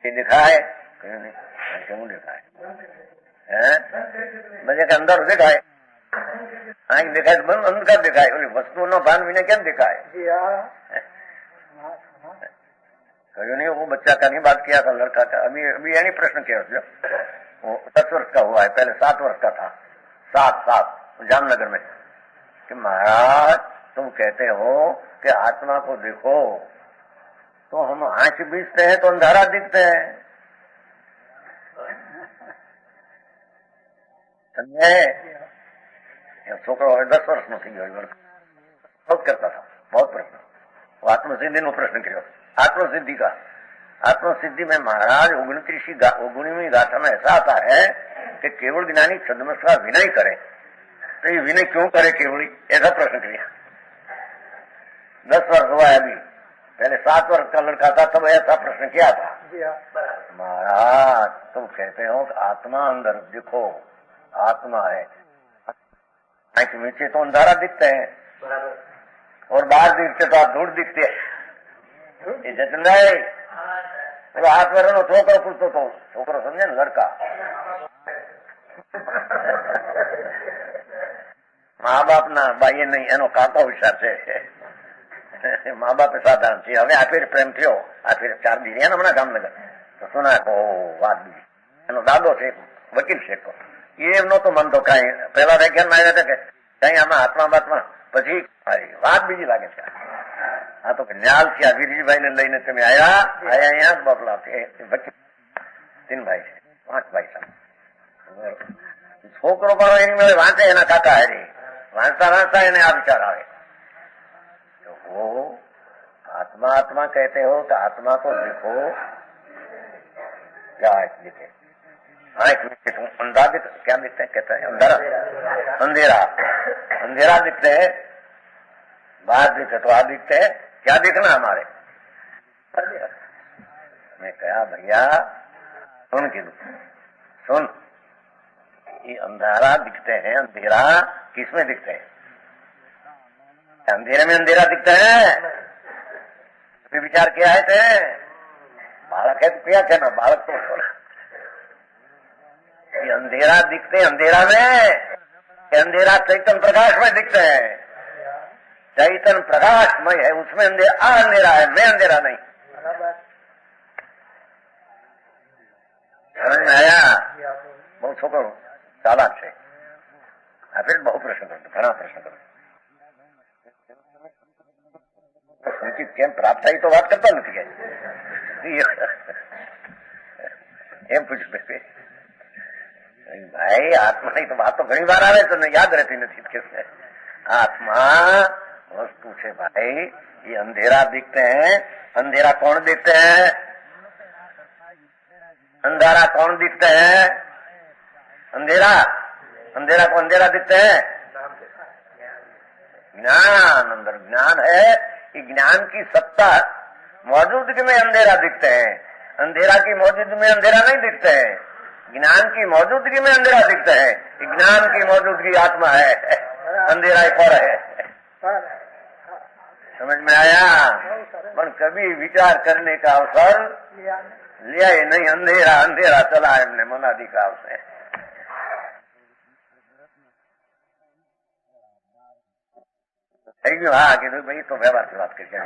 दिखाए क्यों नहीं, क्यों दिखाए? मुझे के अंदर दिखाए आंख दिखाए तो मन अंदर दिखाए वस्तु नो भान विने क्या दिखाए कहो नहीं वो बच्चा का नहीं बात किया था लड़का का अभी अभी यही प्रश्न किया उसने वो 10 वर्ष का हुआ है पहले 7 वर्ष का था 7 जामनगर में कि महाराज तुम कहते हो कि आत्मा को देखो तो हम आंख बीचते हैं तो अंधारा दिखते हैं समझे छोकरो 10 वर्ष नो थी गयो बहुत करता था बहुत प्रश्न वो आत्मसिद्धि नो प्रश्न किया आत्मसिद्धि का आत्मसिद्धि में महाराज 29वीं गाथा में ऐसा आता है कि केवल ज्ञानी छद्मस का विनय करे तो ये विनय क्यों करे केवल ऐसा प्रश्न किया 10 वर्ष हुआ है अभी पहले 7 वर्ष का लड़का था तब ऐसा प्रश्न किया था महाराज तुम कहते हो कि आत्मा अंदर दिखो आत्मा है आंख नीचे तो अंधारा दिखते हैं और बाहर दिखते तो आप धूल दिखते ये जतन हाथ में नो छोकरो पूछतो तो छोकरो समझे न लड़का મા બાપના બાઈએ નહીં એનો કાકો હોશિયાર છે મા બાપ સાધારણ છે હવે આ ફેર પ્રેમ થયો આ ફેર 4 દી રહ્યા હમણાં જામનગર તો સુના વાત બીજી એનો દાદો છે વકીલ છે તો એ નહોતો માનતો કાંઈ પેલા વ્યાખ્યાનમાં આવ્યા હતા કે કઈ આમાં આત્મા બાતમાં પછી વાત બીજી લાગે છે હા તો ન્યાલ થી આ વીરજીભાઈ ને લઈને તમે આયા અહીંયા જ બાપલા વકીલ 3 ભાઈ છે 5 ભાઈ સાહેબ છોકરો પણ એની મેળે વાંચે એના કાકા હારી વાંચતા વાંચતા એને આ વિચાર આવે तो वो आत्मा आत्मा कहते हो तो आत्मा को देखो क्या दिखे आंख में तुम अंधा दिख क्या दिखते हैं कहते हैं अंधारा अंधेरा अंधेरा दिखते हैं बाहर दिखे तो आ दिखते हैं क्या दिखना हमारे मैं कहा भैया सुन की सुन ये अंधारा दिखते हैं अंधेरा किसमें दिखते हैं अंधेरे में अंधेरा दिखता है विचार किया है थे बालक है तो क्या कहना बालक तो ये अंधेरा दिखते अंधेरा में अंधेरा चैतन्य प्रकाश में दिखते हैं चैतन्य प्रकाशमय है उसमें अंधेरा है मैं अंधेरा नहीं समझ में आया बहुत छोकरो चालाक है फिर बहु प्रश्न करो घना प्रश्न करो संचित केम प्राप्त थी तो बात करता नहीं एम पूछ भाई आत्मा की तो बात तो घनी बार आवे तो याद रहती नहीं किसने आत्मा वस्तु है भाई ये अंधेरा दिखते हैं अंधेरा कौन दिखते हैं अंधारा कौन दिखते हैं अंधेरा अंधेरा को अंधेरा दिखते हैं ज्ञान अंदर ज्ञान है कि ज्ञान की सत्ता मौजूदगी में अंधेरा दिखते हैं अंधेरा की मौजूदगी में अंधेरा नहीं दिखते हैं ज्ञान की मौजूदगी में अंधेरा दिखते हैं ज्ञान की मौजूदगी आत्मा है अंधेरा एक और है समझ में आया पर कभी विचार करने का अवसर लिया ही नहीं अंधेरा अंधेरा चला है हमने मनादी का अवसर हाँ कि भाई तो व्यवहार से बात करके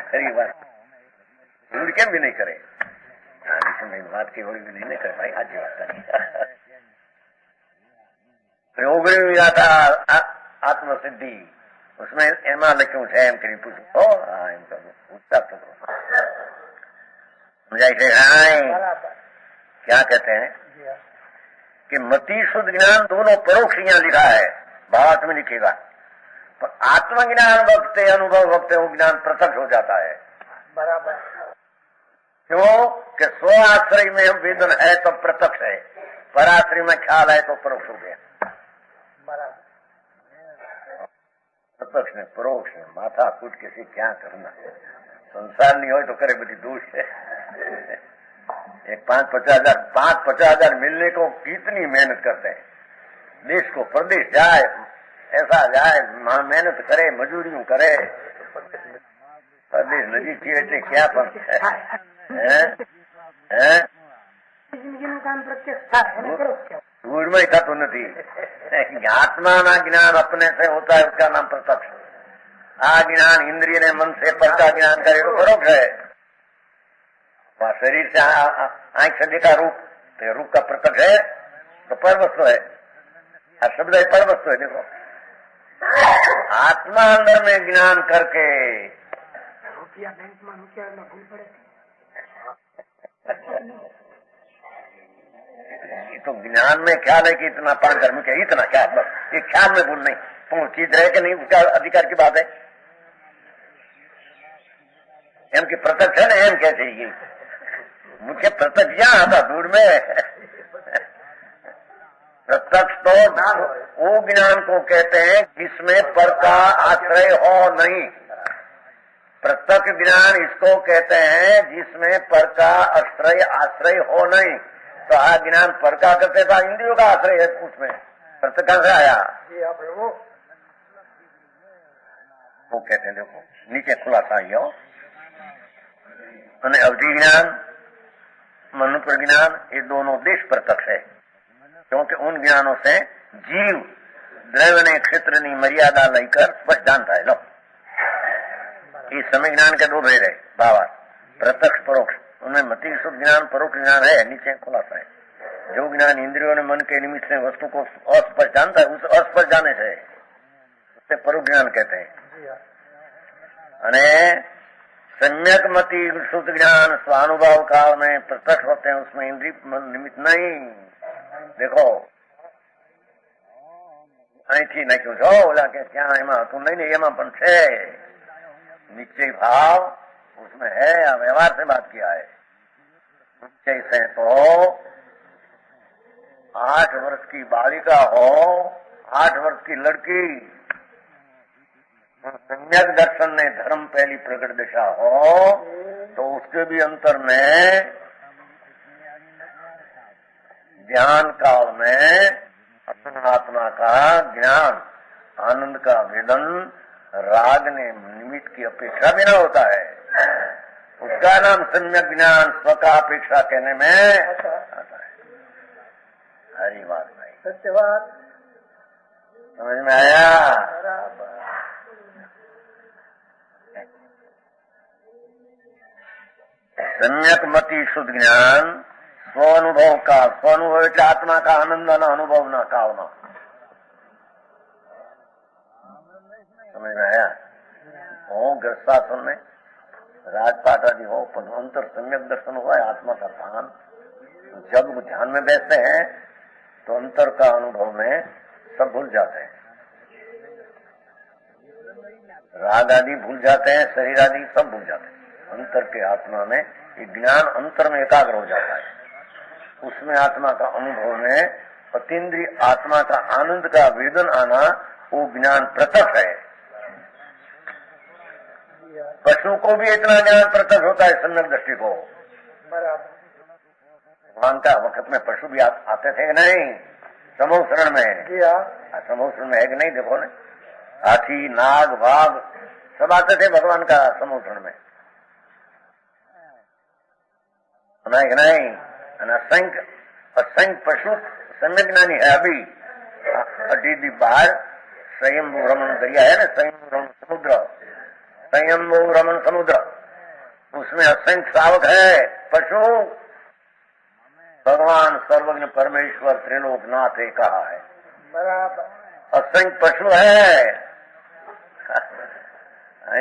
खरी बात दूर केम भी नहीं करे बात की होली भी नहीं करे भाई आज बात नहीं आता आत्मसिद्धि उसमें एमा लख्यू है एम करी पूछो हाँ एम पूछता तो समझाई थे क्या कहते हैं कि मति शुद्ध ज्ञान दोनों परोक्ष यहाँ लिखा है भावार्थ में लिखेगा पर आत्मज्ञान वक्त अनुभव वक्त वो ज्ञान प्रत्यक्ष हो जाता है बराबर क्यों कि स्व आश्रय में वेदन है तो प्रत्यक्ष है पराश्रय में ख्याल है तो परोक्ष हो गया बराबर प्रत्यक्ष ने परोक्ष ने माथा कूट किसी क्या करना संसार नहीं हो तो करे बड़ी दोष है एक 5-50 हजार मिलने को कितनी मेहनत करते हैं देश को प्रदेश जाए ऐसा जाए मेहनत करे मजूरियों करे प्रदेश नजीक थी એટલે क्या પણ જિંદગીનું કામ પ્રત્યક્ષ થાય એને કરો धूल में थतो नहीं। आत्मा ज्ञान अपने से होता है, उसका नाम प्रत्यक्ष। आ ज्ञान इंद्रिय ने मन से पर का ज्ञान करे तो परोक्ष है। वह शरीर से आंख से देखा रूप, तो रूप का प्रत्यक्ष है तो पर वस्तु है। शब्द है पर वस्तु है। देखो आत्मा अंदर में ज्ञान करके रुपया बैंक में रुपया भूल पड़े। ये तो ज्ञान में ख्याल है कि इतना पान कर्म क्या, इतना ख्याल, बस ये ख्याल में भूल नहीं। तो चीज रहे कि नहीं उसका अधिकार की बात है। एम की प्रत्यक्ष है ना, एम कैसे ये मुझे प्रत्यक्ष यहाँ आता दूर में। प्रत्यक्ष तो वो ज्ञान को कहते हैं जिसमें पर का आश्रय हो नहीं। प्रत्यक्ष ज्ञान इसको कहते हैं जिसमें पर का आश्रय हो नहीं। तो आ ज्ञान पर का करते था, इंद्रियों का आश्रय है उसमें। प्रत्यक्ष कहां से आया? वो कहते हैं देखो नीचे खुलासा ही हो। अवधि ज्ञान, मनुष्य ज्ञान, ये दोनों देश प्रत्यक्ष है। क्योंकि उन ज्ञानों से जीव द्रव्य क्षेत्र नहीं मर्यादा लेकर बस जानता है। लो ये समय ज्ञान के दो भेद है बाबा, प्रत्यक्ष परोक्ष। उनमें मति शुद्ध ज्ञान परोक्ष ज्ञान है, नीचे खुलासा है। जो ज्ञान इंद्रियों ने मन के निमित्त से वस्तु को अस्पष्ट जानता है, उस अस्पष्ट जाने से उसे परोक्ष ज्ञान कहते हैं। सम्यक मति शुद्ध ज्ञान स्वानुभव काल में प्रत्यक्ष होते हैं, उसमें इंद्रिय निमित्त नहीं। देखो અહીંથી નાખ્યું છો ઓલા કે ત્યાં એમાં હતું नहीं, એમાં પણ છે निश्चय भाव उसमें है। व्यवहार से बात किया है। निश्चय से तो 8 वर्ष की बालिका हो, 8 वर्ष की लड़की, सम्यक दर्शन में धर्म पहली प्रकट दिशा हो तो उसके भी अंतर में ध्यान काल में आत्मा का ज्ञान, आनंद का वेदन राग ने निमित्त की अपेक्षा भी न होता है। उसका नाम सम्यक ज्ञान स्व का अपेक्षा कहने में आता है। हरी बात भाई, सत्यवाद समझ में आया? सम्यक मति शुद्ध ज्ञान स्वानुभव का, स्वानुभव आत्मा का आनंद न अनुभव न कावना। समझ में आया? हो ग्रस्तासन में राजपाट आदि हो, अंतर सम्यक दर्शन हुआ है, आत्मा का भान। जब ध्यान में बैठते हैं तो अंतर का अनुभव में सब भूल जाते हैं, राग आदि भूल जाते हैं, शरीर आदि सब भूल जाते हैं। अंतर के आत्मा में ये ज्ञान अंतर में एकाग्र हो जाता है। उसमें आत्मा का अनुभव में अतीन्द्रिय आत्मा का आनंद का वेदन आना, वो ज्ञान प्रत्यक्ष है। पशु को भी इतना ज्ञान प्रत्यक्ष होता है सम्यक दृष्टि को। भगवान का वक्त में पशु भी आते थे कि नहीं? समूह शरण में, समूह शरण में है कि नहीं? देखो ना, हाथी, नाग, बाघ सब आते थे भगवान का समूह शरण में, नहीं? असंख्य पशु सम्यक ज्ञानी है। अभी बाहर स्वयंभू रमन दरिया है ना, स्वयंभू रमन समुद्र, स्वयंभू रमन समुद्र, उसमें असंख्य सावक है पशु। भगवान सर्वज्ञ परमेश्वर त्रिलोकनाथ एक कहा है, असंख्य पशु है।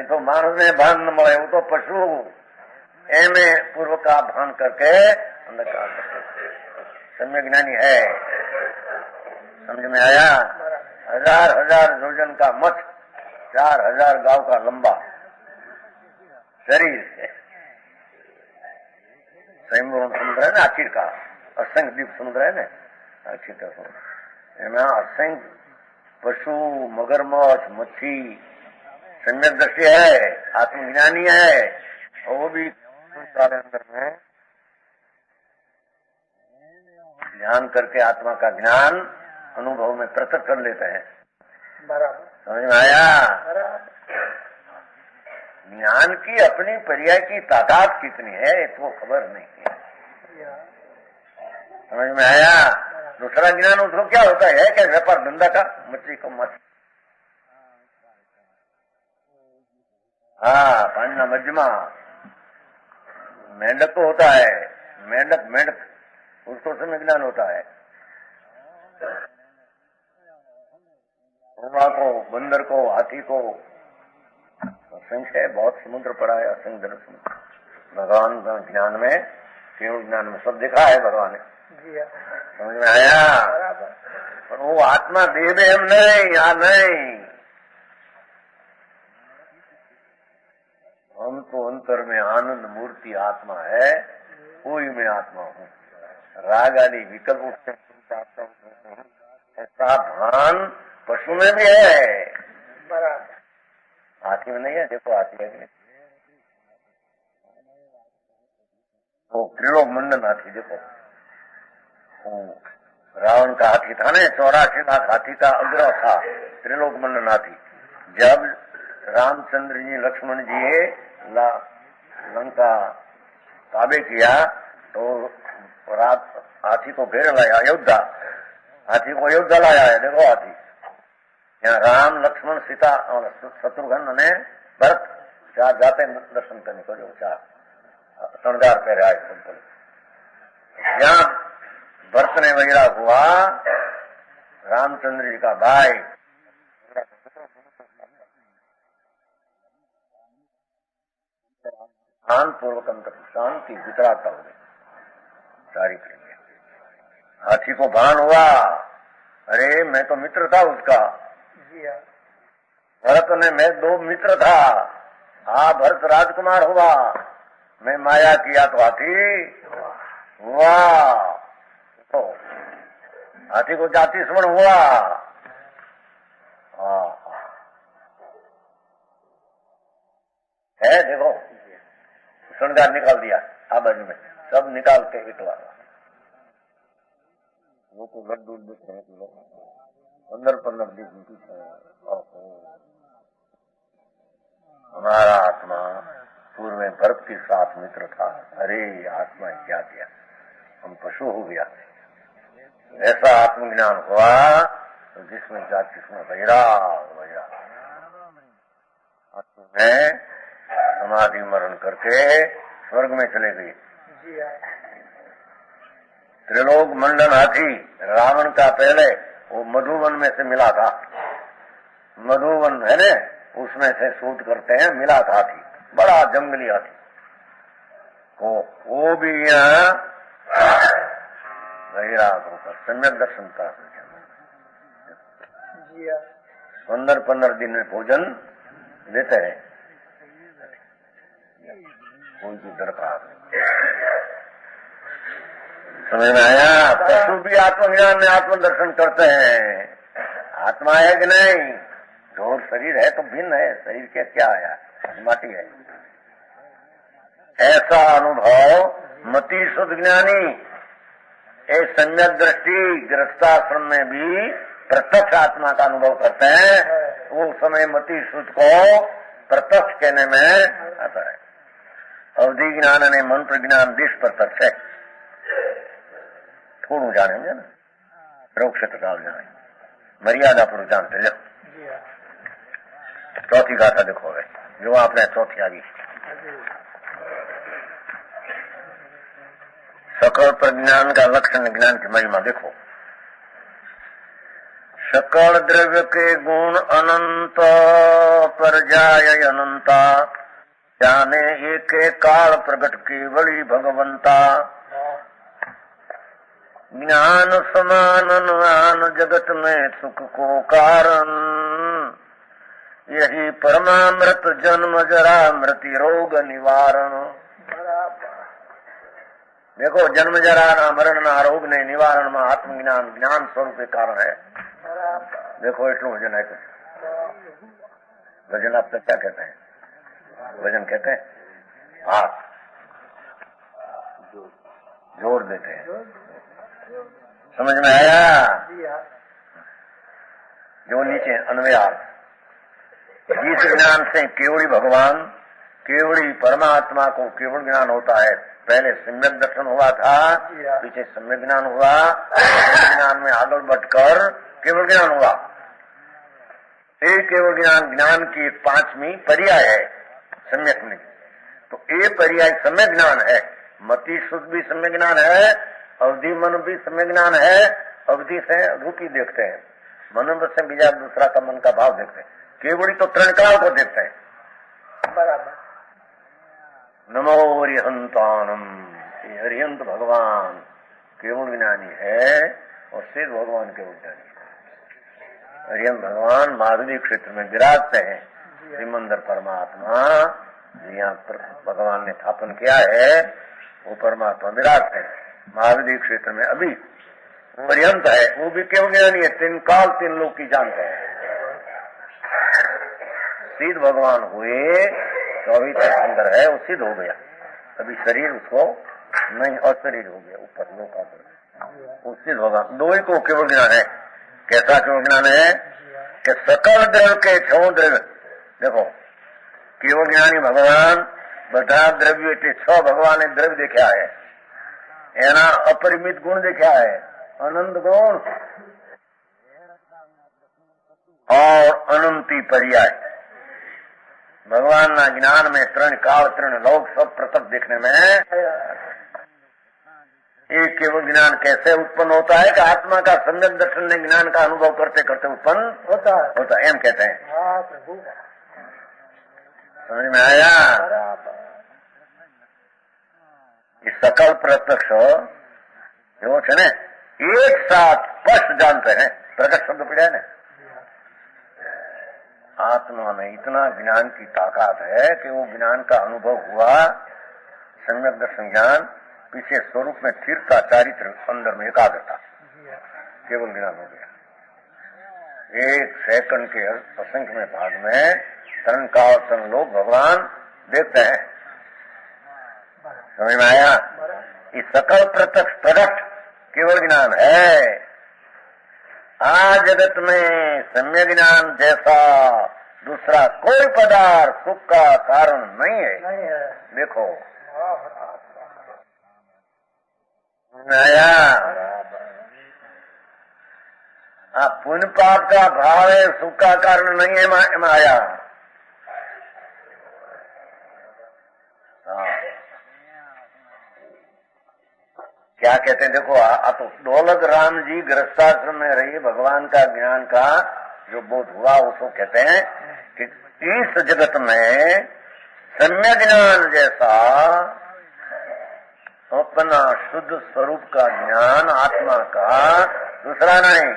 तो मानव में भान न મળે, वो तो पशु एमे पूर्व का भान करके अंधकार सम्यक ज्ञानी है। समझ में आया? 1000 योजन का मठ, 4000 गांव का लंबा शरीर, समुद्र है ना आखिर का, असंख्य द्वीप समुद्र है ना आखिर का समुद्र, एम असंख्य पशु, मगरमच्छ, मच्छी सम्यक दृष्टि है, आत्मज्ञानी है। और वो भी अंदर में ध्यान करके आत्मा का ज्ञान अनुभव में प्रकट कर लेते हैं। समझ में आया? ज्ञान की अपनी पर्याय की तादाद कितनी है तो खबर नहीं है। समझ में आया? दूसरा ज्ञान उसको क्या होता है क्या व्यापार धंधा का, मछली को मछली, हाँ पानी मजमा, मेंढक को होता है, मेंढक उसको समय ज्ञान होता है। घोड़ा को, बंदर को, हाथी को, असंख्य बहुत समुद्र पड़ा है, असंख्य दर्शन भगवान ज्ञान में, केवल ज्ञान में सब देखा है भगवान ने, समझ में आया। पर वो आत्मा देह में हम नहीं, यहाँ नहीं, हम तो अंतर में आनंद मूर्ति आत्मा है, कोई मैं आत्मा हूँ। राग आदि विकल्प उठते ऐसा भान पशु में भी है, हाथी में नहीं है। देखो हाथी है कि नहीं, वो त्रिलोक मंडन हाथी, देखो रावण का हाथी था ना, 84 लाख हाथी का अग्रह था त्रिलोक मंडन हाथी। जब रामचंद्र जी लक्ष्मण जी लंका ताबे किया तो रात हाथी को घेर लाया, अयोध्या हाथी को अयोध्या लाया है। देखो हाथी, यहाँ राम लक्ष्मण सीता और शत्रुघ्न ने भरत चार जाते दर्शन करने को, जो चार शृंगार पहरे आए सिंपल। यहाँ भरत ने वैराग हुआ, रामचंद्र जी का भाई ध्यान पूर्वक अंतर शांति वितराता हुए सारी करेंगे। हाथी को भान हुआ, अरे मैं तो मित्र था उसका, भरत ने मैं दो मित्र था, हाँ भरत राजकुमार हुआ, मैं माया किया तो हाथी हुआ, तो हाथी को जाति स्मरण हुआ। है देखो, श्रृंगार निकाल दिया आबाज में, सब निकाल के इटवा वो तो लड्डू दिख रहे किलो 15-15 दिन। हमारा आत्मा पूर्व में भरत के साथ मित्र था, अरे आत्मा क्या किया, हम पशु हो गया। ऐसा आत्मज्ञान हुआ तो जिसमें जाति जिसमें वैराग में समाधि मरण करके स्वर्ग में चले गए। त्रिलोक मंडन हाथी रावण का पहले वो मधुवन में से मिला था, मधुवन है न, उसमें से शोध करते हैं, मिला था हाथी, बड़ा जंगली हाथी। वो भी यहाँ वैराग होकर सम्यक दर्शन का 15-15 दिन में भोजन देते हैं, कोई भी दरकार नहीं। समझ में आया। पशु भी आत्मज्ञान में आत्मदर्शन करते हैं, आत्मा है कि नहीं, जो शरीर है तो भिन्न है, शरीर के क्या आया, माटी है। ऐसा अनुभव मति शुद्ध ज्ञानी एक सम्यक दृष्टि गृहस्थाश्रम में भी प्रत्यक्ष आत्मा का अनुभव करते हैं। वो समय मति शुद्ध को प्रत्यक्ष कहने में आता है। अवधि ज्ञान ने मंत्र ज्ञान दिश प्रत्यक्ष है, थोड़ू जानेंगे ना, रोक्षेत्र काल जाने मर्यादा पर जानते। लो चौथी गाथा देखो, जो आपने चौथी आ गई, सकल प्रज्ञान का लक्षण ज्ञान की महिमा देखो। सकल द्रव्य के गुण अनंत पर जाय अनंता, जाने एक काल प्रगट केवली भगवंता। ज्ञान समान अनुमान जगत में सुख को कारण, यही परमामृत जन्म जरा मृत्यु रोग निवारण। देखो जन्म जरा मरण ना रोग ने निवारण में आत्मज्ञान ज्ञान स्वरूप के कारण है। देखो इतना वजन है, वजन आप तक क्या कहते हैं, वजन कहते हैं हाथ जोर देते हैं। समझ में आया। जो नीचे अन्वयार्थ, जिस ज्ञान से केवली भगवान केवड़ी परमात्मा को केवल ज्ञान होता है। पहले सम्यक दर्शन हुआ था, पीछे सम्यक ज्ञान हुआ, ज्ञान में आगे बढ़कर केवल ज्ञान हुआ। एक केवल ज्ञान की एक पांचवी पर्याय है सम्यक में। तो ये पर्याय सम्यक ज्ञान है। मति शुद्ध भी सम्यक ज्ञान है, अवधि मन भी सम्यक ज्ञान है। अवधि से रूपी देखते हैं, मनोबत से बीजा दूसरा का मन का भाव देखते हैं। केवड़ी तो त्रणकाल को देखते हैं। बराबर। नमो हरिहंतानम, ये हरिहंत भगवान केवल ज्ञानी है और सिद्ध भगवान केवल ज्ञानी है। हरिहंत भगवान माधुरी क्षेत्र में विराजते हैं। श्रीमंदर परमात्मा यहाँ पर भगवान ने स्थापन किया है, वो परमात्मा विराजते हैं माधुरी क्षेत्र में। अभी पर्यंत है, वो भी केवल ज्ञानी है। तीन काल तीन लोग की जानते हैं। सिद्ध भगवान हुए तो अभी तक अंदर है, वो सिद्ध हो गया। अभी शरीर उसको नहीं, और शरीर हो गया ऊपर लोग का। वो सिद्ध भगवान दो ही को केवल ज्ञान है। कैसा केवल ज्ञान है कि सकल द्रव्य के छो द्रव्य। देखो केवल ज्ञानी भगवान બધા દ્રવ્યો એટલે છ ભગવાને દ્રવ્ય દેખ્યા है, એના અપરિમિત ગુણ દેખ્યા है, अनंत गुण और अनंती पर्याय। भगवान ना ज्ञान में तृण काल तृण लोक सब प्रतप देखने में एक केवल ज्ञान कैसे उत्पन्न होता है कि आत्मा का सम्यक दर्शन ने ज्ञान का अनुभव करते करते उत्पन्न होता है। एम कहते हैं। समझ में आया? इस सकल प्रत्यक्ष जो है न एक साथ स्पष्ट जानते हैं। प्रकट शब्द पड़ा है न, आत्मा में इतना ज्ञान की ताकत है कि वो ज्ञान का अनुभव हुआ। सम्यक दर्शन ज्ञान, पीछे स्वरूप में स्थिरता, चारित्र, अंदर में एकाग्रता, केवल ज्ञान हो गया। एक सेकंड के असंख्य में भाग में तरण काल तरण लोग भगवान देखते हैं। समझ में आया? इस सकल प्रत्यक्ष प्रकट केवल ज्ञान है। आज जगत में सम्यक ज्ञान जैसा दूसरा कोई पदार्थ सुख का कारण नहीं है। देखो आया, पुण्य पाप का भाव है, सुख का कारण नहीं है माया। क्या कहते हैं देखो, तो दौलत राम जी गृहस्थाश्रम में रही, भगवान का ज्ञान का जो बोध हुआ उसको कहते हैं कि इस जगत में सम्यक ज्ञान जैसा अपना शुद्ध स्वरूप का ज्ञान आत्मा का दूसरा नहीं।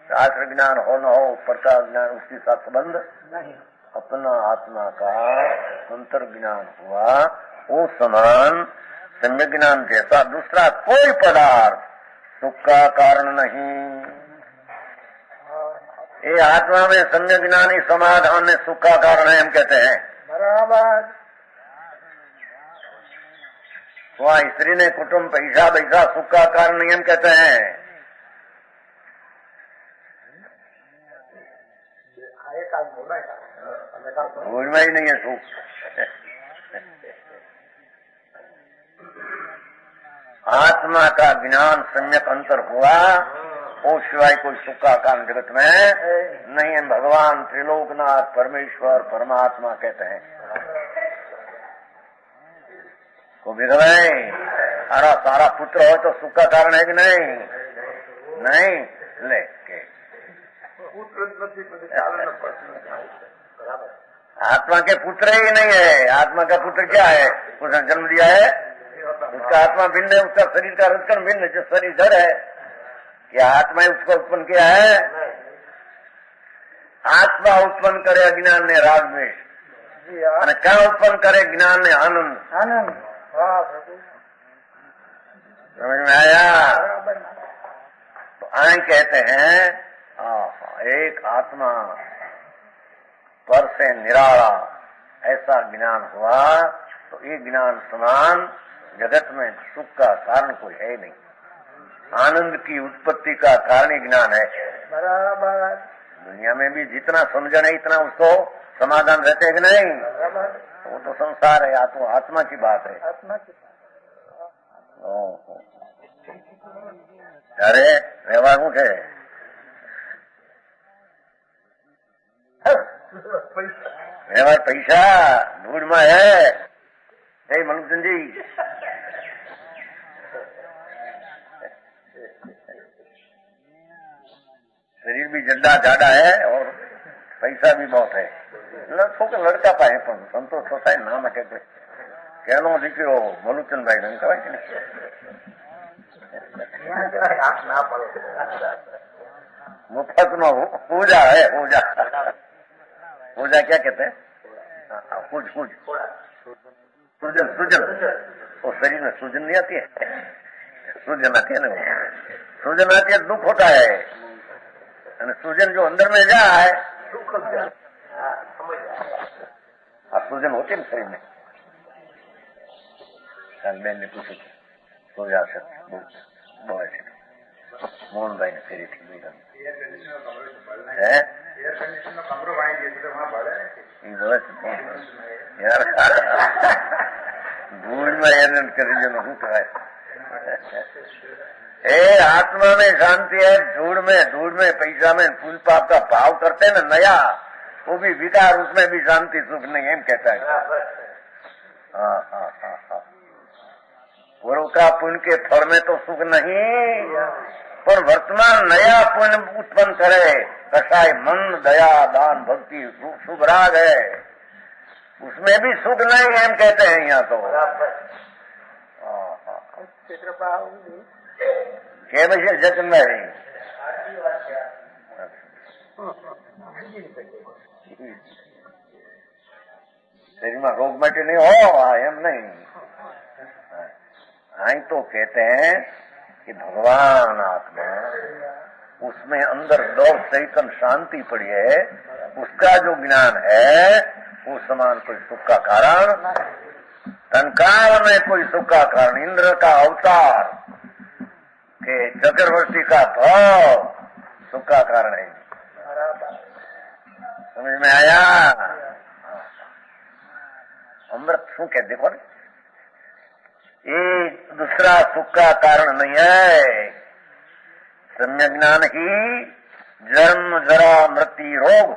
शास्त्र ज्ञान हो न हो, ऊपर का ज्ञान उसके साथ संबंध नहीं। अपना आत्मा का अंतर ज्ञान हुआ, वो समान सम्यक ज्ञान जैसा दूसरा कोई पदार्थ सुख का कारण नहीं। ये आत्मा में सम्यक ज्ञान ही समाधान में सुख का कारण है, हम कहते हैं। बराबर। वहाँ स्त्री ने कुटुंब पैसा पैसा सुख का कारण नहीं, हम कहते हैं। भूलना ही नहीं है सुख। आत्मा का ज्ञान सम्यक अंतर हुआ, वो सिवाय कोई सुख का कारण जगत में नहीं है। भगवान त्रिलोकनाथ परमेश्वर परमात्मा कहते हैं। को अरे सारा पुत्र हो तो सुख का कारण है कि नहीं? नहीं ले के आत्मा के पुत्र ही नहीं है। आत्मा का पुत्र क्या है? उसने जन्म दिया है, उसका आत्मा भिन्न है, उसका शरीर का रचकन भिन्न है। जो शरीर जड़ है, क्या आत्मा उसको उत्पन्न किया है? आत्मा उत्पन्न करे अज्ञान ने राग में, क्या उत्पन्न करे ज्ञान ने आनंद। समझ में आया? तो आए कहते हैं एक आत्मा पर से निराला ऐसा ज्ञान हुआ तो ये ज्ञान समान जगत में सुख का कारण कोई है नहीं। आनंद की उत्पत्ति का कारण ही ज्ञान है। बराबर। दुनिया में भी जितना समझन है इतना उसको समाधान रहते है कि नहीं? वो तो संसार है, या तो आत्मा की बात है। आत्मा की ओहो, अरे રહેવાનું છે વ્યવહાર પૈસા ધૂળમાં હે। એ મનુચંદ जी शरीर भी जड्डा जाडा है और पैसा भी बहुत है। लड़का पाए पण संतोष होता है नाम के कहनो दीकरो मलुचंद भाई ने कहे कि मुफ्त में पूजा है। पूजा पूजा क्या कहते हैं? पूज पूज सूजन सूजन। वो शरीर में सूजन नहीं आती है, सूजन आती है ना, सूजन आती है दुख होता है, सूजन जो अंदर में जाए सूजन होती है शरीर में। बहन ने पूछी सोया से मोहन भाई ने फेरी थी यार धूल में एनंद कर શું કહેવાય? ए आत्मा में शांति है, धूल में पैसा में फूल पाप का भाव करते हैं ना नया, वो भी विकार, उसमें भी शांति सुख नहीं है कहता है। हाँ हाँ हाँ हाँ, पूर्व का पुण्य के फल में तो सुख नहीं, पर वर्तमान नया पुण्य उत्पन्न करे, कसाय मन दया दान भक्ति शुभ राग है, उसमें भी सुख नहीं है कहते हैं यहाँ तो। કે પછી જતનભાઈ શરીરમાં રોગ માટે नहीं हो एम नहीं। आई तो कहते हैं कि भगवान आत्मा, उसमें अंदर दौड़ चैतन शांति पड़ी है, उसका जो ज्ञान है वो समान कोई सुख का कारण, संकार में कोई सुख का कारण, इंद्र का अवतार के चक्रवर्ती का भाव सुख का कारण है। समझ में आया? अमृत शू के देखो ना, ये दूसरा सुख का कारण नहीं है, सम्यक ज्ञान ही जन्म जरा मृत्यु रोग।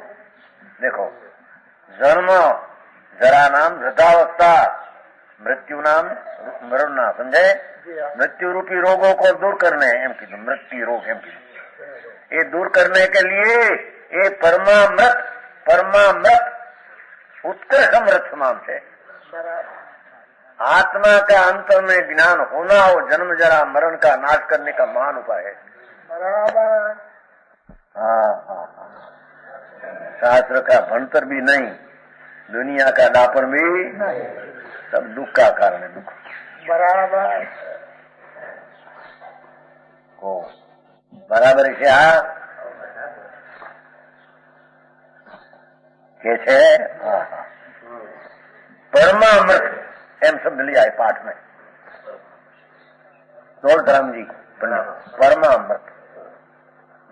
देखो, जन्म जरा नाम वृद्धावस्था, मृत्यु नाम मरण ना, समझे? मृत्यु रूपी रोगों को दूर करने एम की मृत्यु रोग एम की ये दूर करने के लिए ये परमामृत उत्कृष्ट अमृत समान है। आत्मा का अंतर में ज्ञान होना और जन्म जरा मरण का नाश करने का महान उपाय है। हाँ हाँ हाँ, शास्त्र का भंतर भी नहीं, दुनिया का दापन भी सब दुख का कारण है। दुख बराबर को बराबर છે આ કે છે परमामृत एम शब्द लिया है पाठ में, धोलधराम जी परमामृत,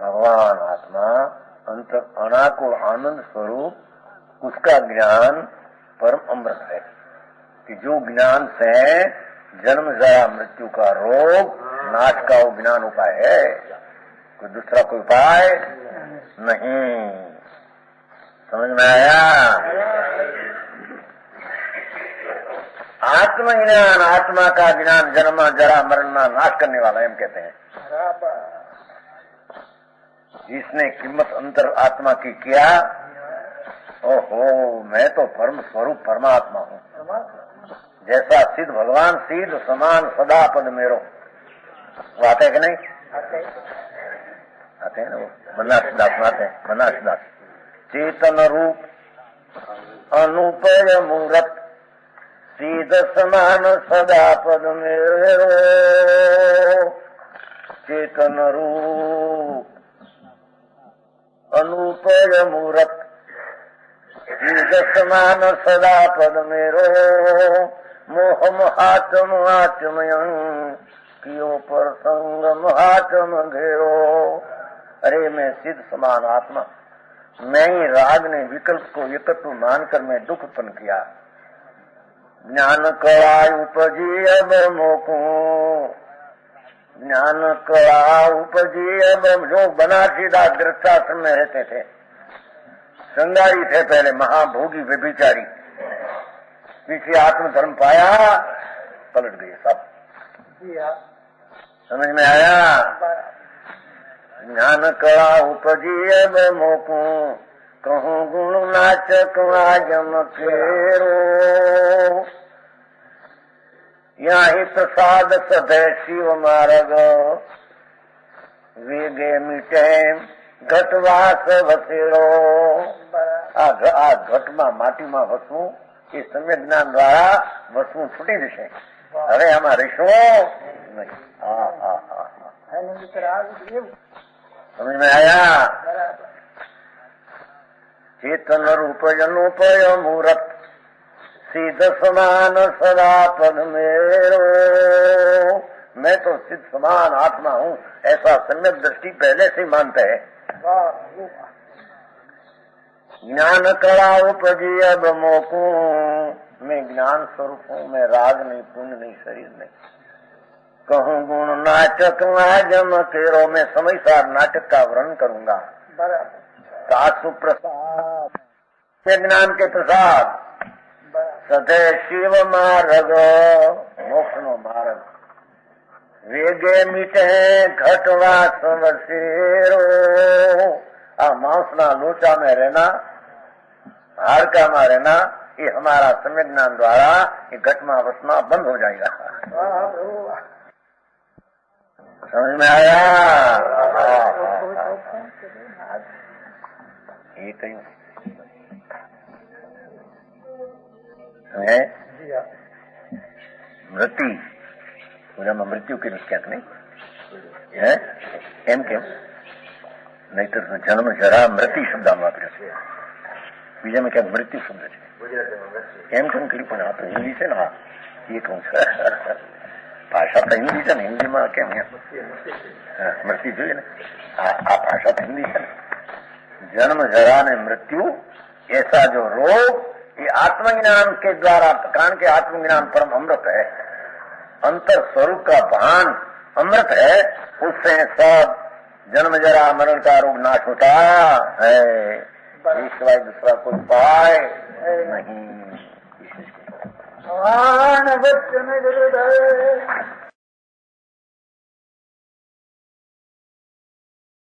भगवान आत्मा अंतर अनाकुल आनंद स्वरूप, उसका ज्ञान परम अमृत है कि जो ज्ञान से जन्म जरा मृत्यु का रोग नाश का वो ज्ञान उपाय है, कोई दूसरा कोई उपाय नहीं। समझ में आया? आत्मज्ञान, आत्मा का ज्ञान जन्म जरा मरण नाश करने वाला एम कहते हैं। जिसने कीमत अंतर आत्मा की किया, ओहो मैं तो परम स्वरूप परमात्मा हूँ, जैसा सिद्ध भगवान सिद्ध समान सदा पद मेरो, वो आते है कि नहीं? आते हैं ना, वो बनासदास आते हैं, बनासदास। चेतन रूप अनुपय मूरत सिद्ध समान सदा पद मेरो, चेतन रूप अनुपय मूरत सिद्ध समान सदा पद मेरो, मोह महात्म आत्मयं कियो पर संग महात्म घेरो। अरे मैं सिद्ध समान आत्मा, मैं ही राग ने विकल्प को एकत्व मानकर मैं दुख उत्पन्न किया, ज्ञान कला उपजी अब मोकू, ज्ञान कला उपजी अब। जो बनारसीदास गृहस्थाश्रम में रहते थे, श्रृंगारी थे पहले, महाभोगी व्यभिचारी, पीछे आत्मधर्म पाया, पलट गए सब। समझ में आया? ज्ञान कला उपजी अब मोकू, कहूँ गुण नाचक आजम केरो। यहाँ प्रसाद सदै शिव मार्ग, वेगे मीटे घटवास वसेरो। આ ઘટમાં માટીમાં વસવું એ સમ્યક જ્ઞાન દ્વારા વસવું છૂટી જશે. હવે આમાં રહેશો નહીં. સમજ में आया? चेतन रूप अनुपय मूरत, सिद्ध समान सदा पद मेरो। मैं तो सिद्ध समान आत्मा हूँ, ऐसा सम्यक दृष्टि पहले से मानते हैं। ज्ञान कला उपजी अब मोकू, मैं ज्ञान स्वरूप हूँ, मैं राग नहीं, पुण्य नहीं, शरीर नहीं। कहूँ गुण नाटक आजम तेरो, मैं समय सार नाटक का वर्णन करूंगा। सासु प्रसाद ज्ञान के प्रसाद, सदै शिव मार्ग, मोक्ष नो मार्ग। वेगे मीटे घटवास वसेरो। आ मांस ना लोचा में रहना, हाड़का में रहना, ये हमारा सम्यक ज्ञान द्वारा ये घट में वसना बंद हो जाएगा। समझ में आया? ये कहीं है मृत्यु, मृत्यु के निश्चय नहीं है? एम केम नहीं तो जन्म जरा मृत्यु शब्द वापरे, बीजा में क्या मृत्यु शब्द है? एम केम करी पण आप हिंदी से ना ये कहूँ भाषा तो हिंदी है, हिंदी में केम है मृत्यु जो है ना, आ भाषा तो हिंदी है। जन्म जरा ने मृत्यु ऐसा जो रोग, ये आत्मज्ञान के द्वारा, कारण के आत्मज्ञान परम अमृत है, अंतर स्वरूप का भान अमृत है, उससे सब जन्म जरा मरण का रोग नाश होता है। इस सिवाय दूसरा कोई उपाय नहीं।